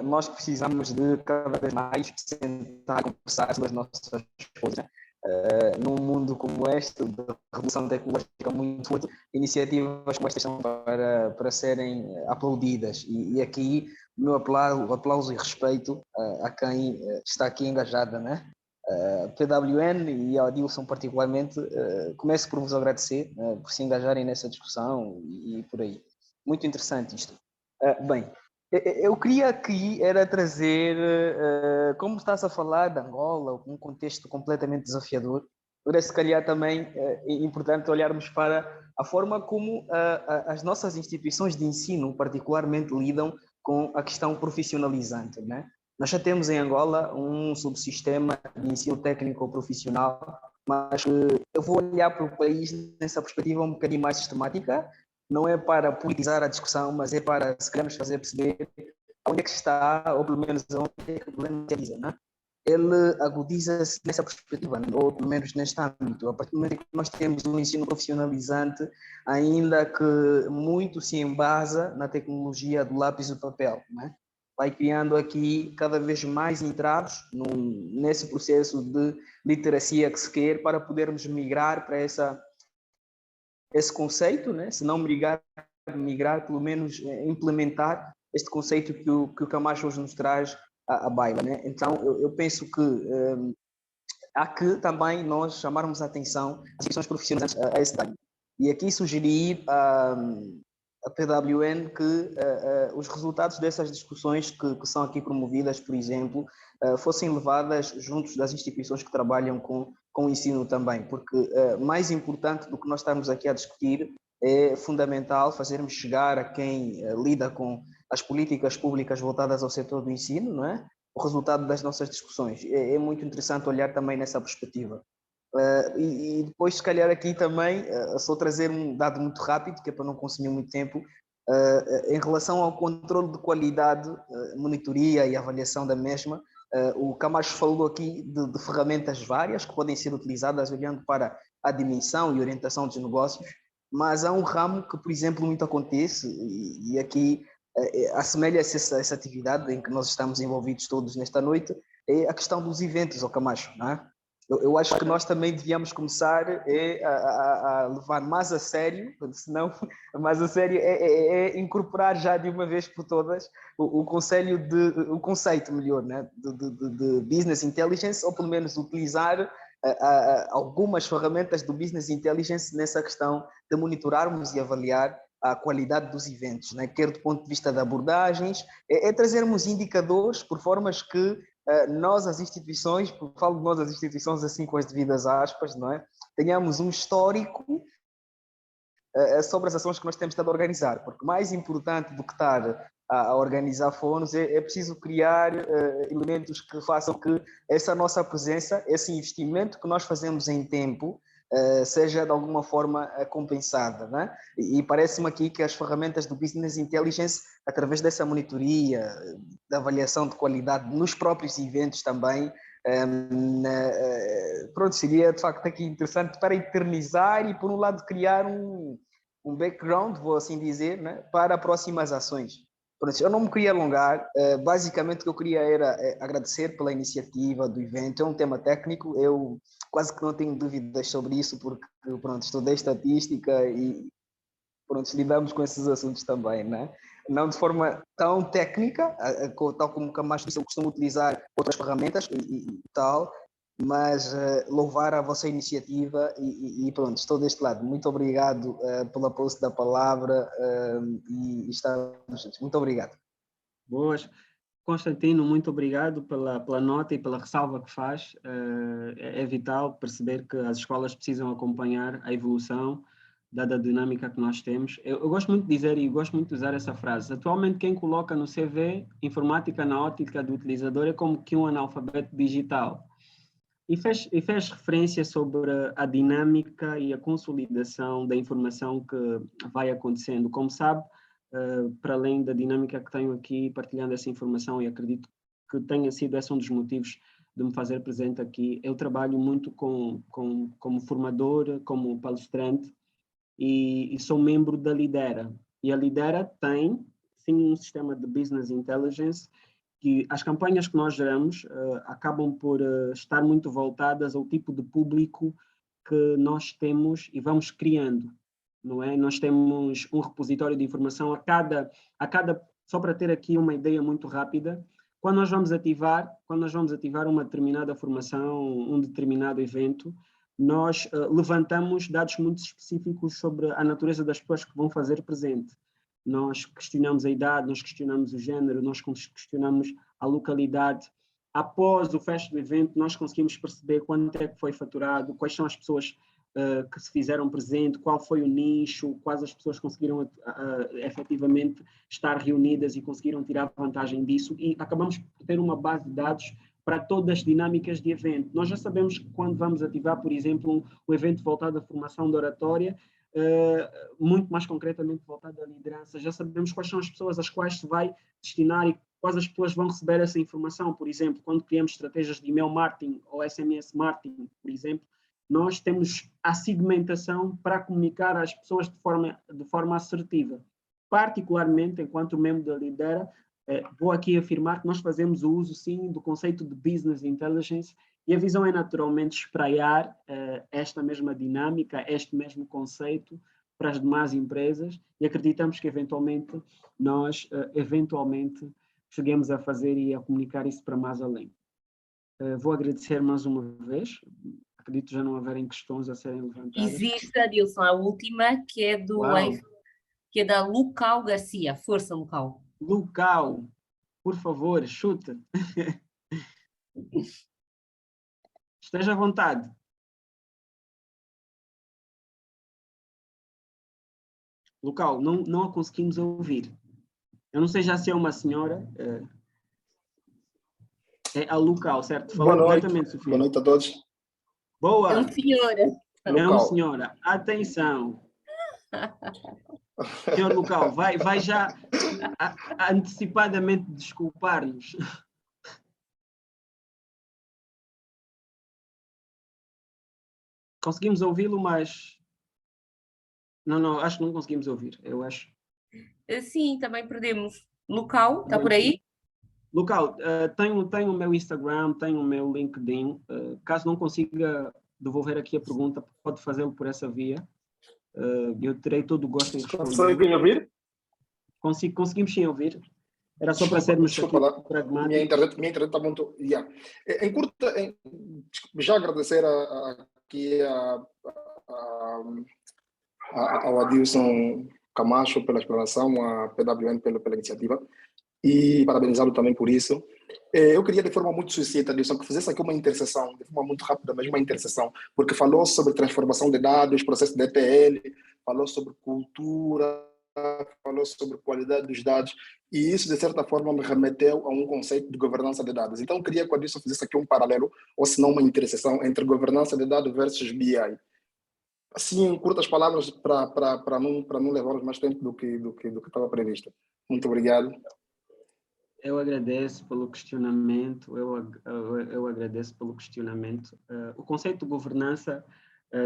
Nós precisamos de cada vez mais sentar a conversar sobre as nossas coisas. Num mundo como este, de revolução tecnológica muito forte, iniciativas como estas são para serem aplaudidas. E aqui o meu aplauso e respeito a quem está aqui engajada, né? PWN e a Adilson particularmente, começo por vos agradecer por se engajarem nessa discussão e por aí. Muito interessante isto. Bem, eu queria aqui era trazer, como estás a falar de Angola, um contexto completamente desafiador, para se calhar também é importante olharmos para a forma como as nossas instituições de ensino particularmente lidam com a questão profissionalizante, né? Nós já temos em Angola um subsistema de ensino técnico profissional, mas eu vou olhar para o país nessa perspectiva um bocadinho mais sistemática. Não é para politizar a discussão, mas é para, se calhar, nos fazer perceber onde é que está, ou pelo menos onde é que o problema materializa, né? Ele agudiza-se nessa perspectiva, ou pelo menos neste âmbito. A partir do momento em que nós temos um ensino profissionalizante, ainda que muito se embasa na tecnologia do lápis e do papel, né? Vai criando aqui cada vez mais entraves nesse processo de literacia que se quer para podermos migrar para esse conceito, né? Se não migrar, pelo menos implementar este conceito que o Camacho hoje nos traz à baila, né? Então, eu penso que há que também nós chamarmos a atenção às instituições profissionais a esse tema. E aqui sugerir a PWN que os resultados dessas discussões que são aqui promovidas, por exemplo, fossem levadas juntos das instituições que trabalham com o ensino também, porque mais importante do que nós estamos aqui a discutir é fundamental fazermos chegar a quem lida com as políticas públicas voltadas ao setor do ensino, não é? O resultado das nossas discussões. É muito interessante olhar também nessa perspectiva. E depois, se calhar, aqui também, só trazer um dado muito rápido, que é para não consumir muito tempo, em relação ao controle de qualidade, monitoria e avaliação da mesma. O Camacho falou aqui de ferramentas várias que podem ser utilizadas olhando para a dimensão e orientação dos negócios, mas há um ramo que, por exemplo, muito acontece, e aqui assemelha-se essa atividade em que nós estamos envolvidos todos nesta noite, é a questão dos eventos, ao Camacho, não é? Eu acho que nós também devíamos começar a levar mais a sério, senão mais a sério é incorporar já de uma vez por todas o conceito melhor, né? de Business Intelligence, ou pelo menos utilizar algumas ferramentas do Business Intelligence nessa questão de monitorarmos e avaliar a qualidade dos eventos, né? Quer do ponto de vista de abordagens, trazermos indicadores por formas que nós, as instituições, falo de nós, as instituições, assim com as devidas aspas, não é? Tenhamos um histórico sobre as ações que nós temos estado a organizar, porque mais importante do que estar a organizar fóruns é preciso criar elementos que façam que essa nossa presença, esse investimento que nós fazemos em tempo, seja de alguma forma compensada, né? E parece-me aqui que as ferramentas do Business Intelligence, através dessa monitoria, da avaliação de qualidade nos próprios eventos também, pronto, seria de facto aqui interessante para eternizar e, por um lado, criar um background, vou assim dizer, né, para próximas ações. Pronto, eu não me queria alongar, basicamente o que eu queria era agradecer pela iniciativa do evento. É um tema técnico, eu quase que não tenho dúvidas sobre isso, porque pronto, estudei estatística e pronto, lidamos com esses assuntos também, né? Não de forma tão técnica, tal como o Camacho disse, eu costumo utilizar outras ferramentas e tal, mas louvar a vossa iniciativa e pronto, estou deste lado. Muito obrigado pela posse da palavra e estamos juntos. Muito obrigado. Boas. Constantino, muito obrigado pela nota e pela ressalva que faz. É vital perceber que as escolas precisam acompanhar a evolução, dada a dinâmica que nós temos. Eu gosto muito de dizer e gosto muito de usar essa frase. Atualmente, quem coloca no CV informática na ótica do utilizador é como que um analfabeto digital. E fez referência sobre a dinâmica e a consolidação da informação que vai acontecendo. Como sabe, para além da dinâmica que tenho aqui partilhando essa informação, e acredito que tenha sido esse um dos motivos de me fazer presente aqui, eu trabalho muito como formador, como palestrante, e sou membro da Lidera. E a Lidera tem, sim, um sistema de Business Intelligence que as campanhas que nós geramos acabam por estar muito voltadas ao tipo de público que nós temos e vamos criando, não é? Nós temos um repositório de informação a cada só para ter aqui uma ideia muito rápida, quando nós vamos ativar uma determinada formação, um determinado evento, nós levantamos dados muito específicos sobre a natureza das pessoas que vão fazer presente. Nós questionamos a idade, nós questionamos o género, nós questionamos a localidade. Após o fecho do evento, nós conseguimos perceber quanto é que foi faturado, quais são as pessoas que se fizeram presente, qual foi o nicho, quais as pessoas conseguiram efetivamente estar reunidas e conseguiram tirar vantagem disso, e acabamos por ter uma base de dados para todas as dinâmicas de evento. Nós já sabemos que quando vamos ativar, por exemplo, um evento voltado à formação de oratória, muito mais concretamente voltado à liderança, já sabemos quais são as pessoas às quais se vai destinar e quais as pessoas vão receber essa informação. Por exemplo, quando criamos estratégias de email marketing ou SMS marketing, por exemplo, nós temos a segmentação para comunicar às pessoas de forma assertiva. Particularmente, enquanto membro da Lidera, vou aqui afirmar que nós fazemos o uso, sim, do conceito de Business Intelligence, e a visão é naturalmente espraiar esta mesma dinâmica, este mesmo conceito para as demais empresas, e acreditamos que eventualmente nós cheguemos a fazer e a comunicar isso para mais além. Vou agradecer mais uma vez, acredito já não haverem questões a serem levantadas. Existe, Adilson, a última, que é da Lucal Garcia. Força, Lucal. Lucal, por favor, chuta. Esteja à vontade. Lucal, não a conseguimos ouvir. Eu não sei já se é uma senhora. É a Lucal, certo? Boa noite. Completamente, Sofia. Boa noite a todos. Boa. É uma senhora. Não, senhora. Atenção. Senhor Lucal, vai já antecipadamente desculpar-nos. Conseguimos ouvi-lo, mas... Não, acho que não conseguimos ouvir. Eu acho. Sim, também perdemos. Lucal, está por aí? Lucal, tenho o meu Instagram, tenho o meu LinkedIn. Caso não consiga devolver aqui a pergunta, pode fazê-lo por essa via. Eu terei todo o gosto em responder. Conseguem ouvir? Conseguimos sim ouvir. Era só para sermos pragmáticos. Minha internet está muito... Yeah. Em curta, já agradecer aqui ao Adilson Camacho pela exploração, à PWN pela iniciativa, e parabenizá-lo também por isso. Eu queria, de forma muito sucinta, Adilson, que fizesse aqui uma interseção, de forma muito rápida, mas uma interseção, porque falou sobre transformação de dados, processo de ETL, falou sobre cultura, falou sobre qualidade dos dados, e isso, de certa forma, me remeteu a um conceito de governança de dados. Então, eu queria que o Adilson fizesse aqui um paralelo, ou se não uma interseção, entre governança de dados versus BI. assim, em curtas palavras, para não levarmos mais tempo do que estava previsto. Muito obrigado. Eu agradeço pelo questionamento, eu agradeço pelo questionamento. O conceito de governança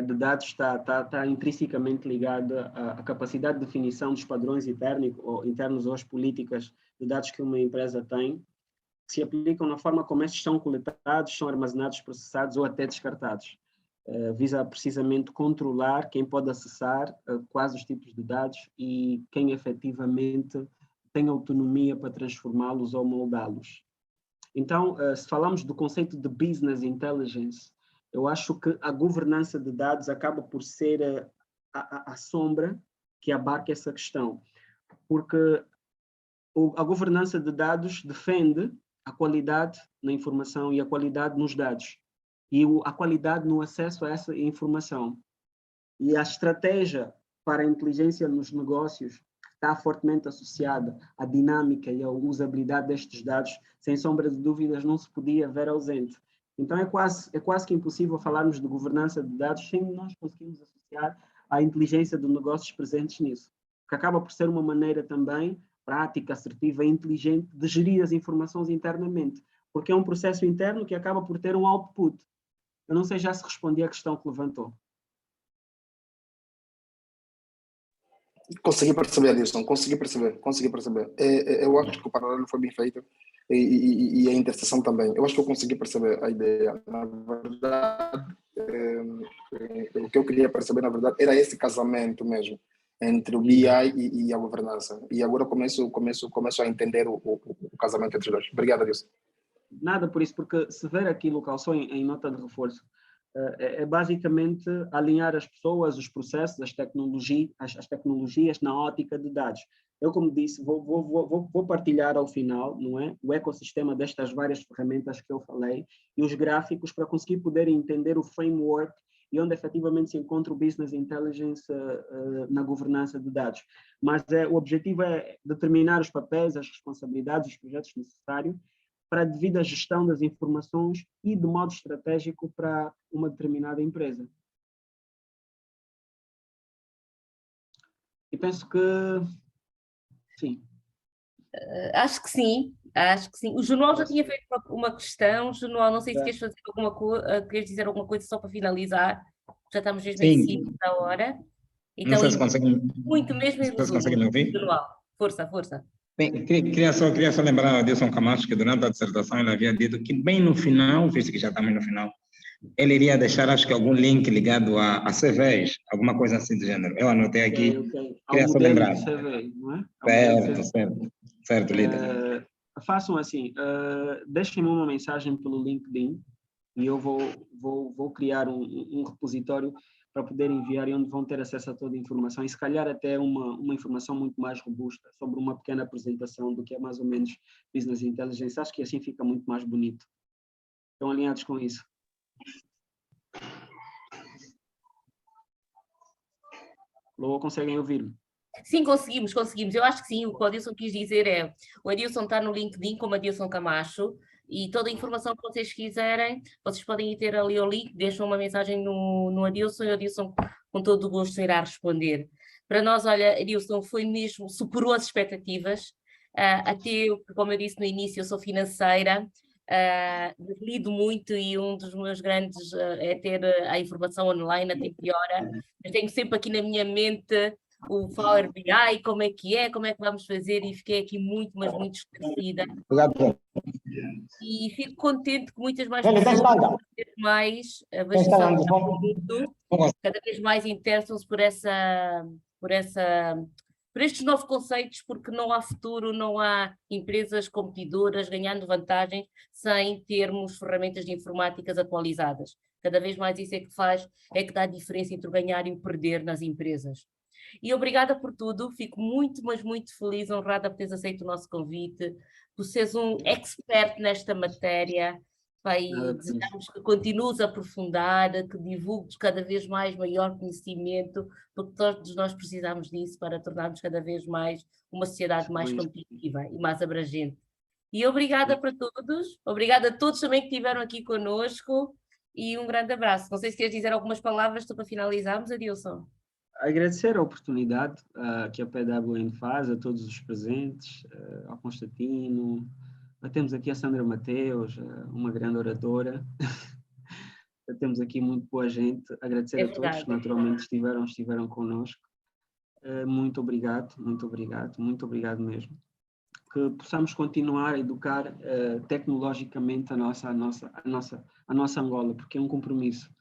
de dados está intrinsecamente ligado à capacidade de definição dos padrões internos ou as políticas de dados que uma empresa tem, que se aplicam na forma como estes são coletados, são armazenados, processados ou até descartados. Visa precisamente controlar quem pode acessar quais os tipos de dados e quem efetivamente tem autonomia para transformá-los ou moldá-los. Então, se falamos do conceito de business intelligence, eu acho que a governança de dados acaba por ser a sombra que abarca essa questão, porque a governança de dados defende a qualidade na informação e a qualidade nos dados, e a qualidade no acesso a essa informação. E a estratégia para a inteligência nos negócios está fortemente associada à dinâmica e à usabilidade destes dados, sem sombra de dúvidas, não se podia ver ausente. Então é quase que impossível falarmos de governança de dados sem nós conseguirmos associar à inteligência de negócios presentes nisso, que acaba por ser uma maneira também prática, assertiva e inteligente de gerir as informações internamente, porque é um processo interno que acaba por ter um output. Eu não sei já se respondi à questão que levantou. Consegui perceber, Edilson, consegui perceber. Eu acho que o paralelo foi bem feito e a interseção também. Eu acho que eu consegui perceber a ideia. Na verdade, o que eu queria perceber, na verdade, era esse casamento mesmo entre o BI e a governança. E agora começo a entender o casamento entre os dois. Obrigado, Edilson. Nada por isso, porque se ver aqui, local, só em nota de reforço, é basicamente alinhar as pessoas, os processos, as tecnologias na ótica de dados. Eu, como disse, vou partilhar ao final, não é, o ecossistema destas várias ferramentas que eu falei e os gráficos para conseguir poder entender o framework e onde efetivamente se encontra o Business Intelligence na governança de dados. Mas o objetivo é determinar os papéis, as responsabilidades, os projetos necessários para a devida gestão das informações e de modo estratégico para uma determinada empresa. E penso que sim. Acho que sim. O João já tinha feito uma questão. João, não sei se queres fazer alguma coisa, queres dizer alguma coisa só para finalizar. Já estamos mesmo em cima da hora. Então, não sei se conseguem, muito mesmo em resumo. me ouvir. João, força. Bem, queria só lembrar ao Edilson Camacho que durante a dissertação ele havia dito que bem no final, visto que já estamos no final, ele iria deixar, acho que algum link ligado a CVs, alguma coisa assim do gênero. Eu anotei aqui, queria só lembrar. CV, não é? Certo, líder. Façam assim, deixem-me uma mensagem pelo LinkedIn e eu vou criar um repositório para poder enviar e onde vão ter acesso a toda a informação e se calhar até uma informação muito mais robusta sobre uma pequena apresentação do que é mais ou menos Business Intelligence. Acho que assim fica muito mais bonito. Estão alinhados com isso? Ou conseguem ouvir-me? Sim, conseguimos. Eu acho que sim, o que o Adilson quis dizer é, o Adilson está no LinkedIn como Adilson Camacho e toda a informação que vocês quiserem, vocês podem ir ter ali o link, deixam uma mensagem no Adilson e o Adilson com todo o gosto irá responder. Para nós, olha, Adilson, foi mesmo, superou as expectativas, até eu, como eu disse no início, eu sou financeira, lido muito e um dos meus grandes é ter a informação online a tempo e hora. Eu tenho sempre aqui na minha mente o Power BI, como é que vamos fazer, e fiquei aqui muito, mas muito esclarecida. E fico contente que muitas mais pessoas, cada vez mais interessam-se por estes novos conceitos, porque não há futuro, não há empresas competidoras ganhando vantagens sem termos ferramentas de informáticas atualizadas. Cada vez mais isso é que dá a diferença entre o ganhar e o perder nas empresas. E obrigada por tudo, fico muito, mas muito feliz, honrada por teres aceito o nosso convite, por seres um expert nesta matéria, e desejamos que continues a aprofundar, que divulgues cada vez mais maior conhecimento, porque todos nós precisamos disso para tornarmos cada vez mais uma sociedade mais competitiva e mais abrangente. E obrigada para todos, obrigada a todos também que estiveram aqui conosco, e um grande abraço. Não sei se queres dizer algumas palavras para finalizarmos, Adilson. Agradecer a oportunidade que a PWN faz a todos os presentes, ao Constantino, temos aqui a Sandra Mateus, uma grande oradora. Temos aqui muito boa gente. Agradecer a todos que naturalmente estiveram connosco. Muito obrigado mesmo. Que possamos continuar a educar tecnologicamente a nossa Angola, porque é um compromisso.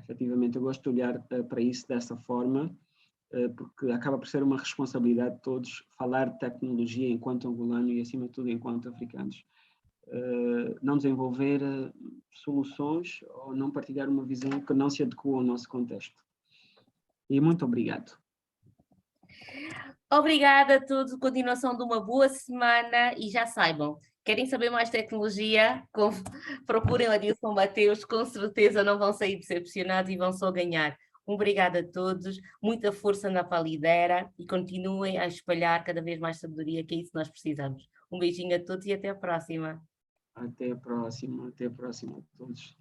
Efetivamente, eu gosto de olhar para isso dessa forma, porque acaba por ser uma responsabilidade de todos falar de tecnologia enquanto angolano e, acima de tudo, enquanto africanos. Não desenvolver soluções ou não partilhar uma visão que não se adequa ao nosso contexto. E muito obrigado. Obrigada a todos, continuação de uma boa semana e já saibam, querem saber mais tecnologia? Procurem o Adilson Mateus, com certeza não vão sair decepcionados e vão só ganhar. Obrigada a todos, muita força na Palidera e continuem a espalhar cada vez mais sabedoria, que é isso que nós precisamos. Um beijinho a todos e até a próxima. Até a próxima a todos.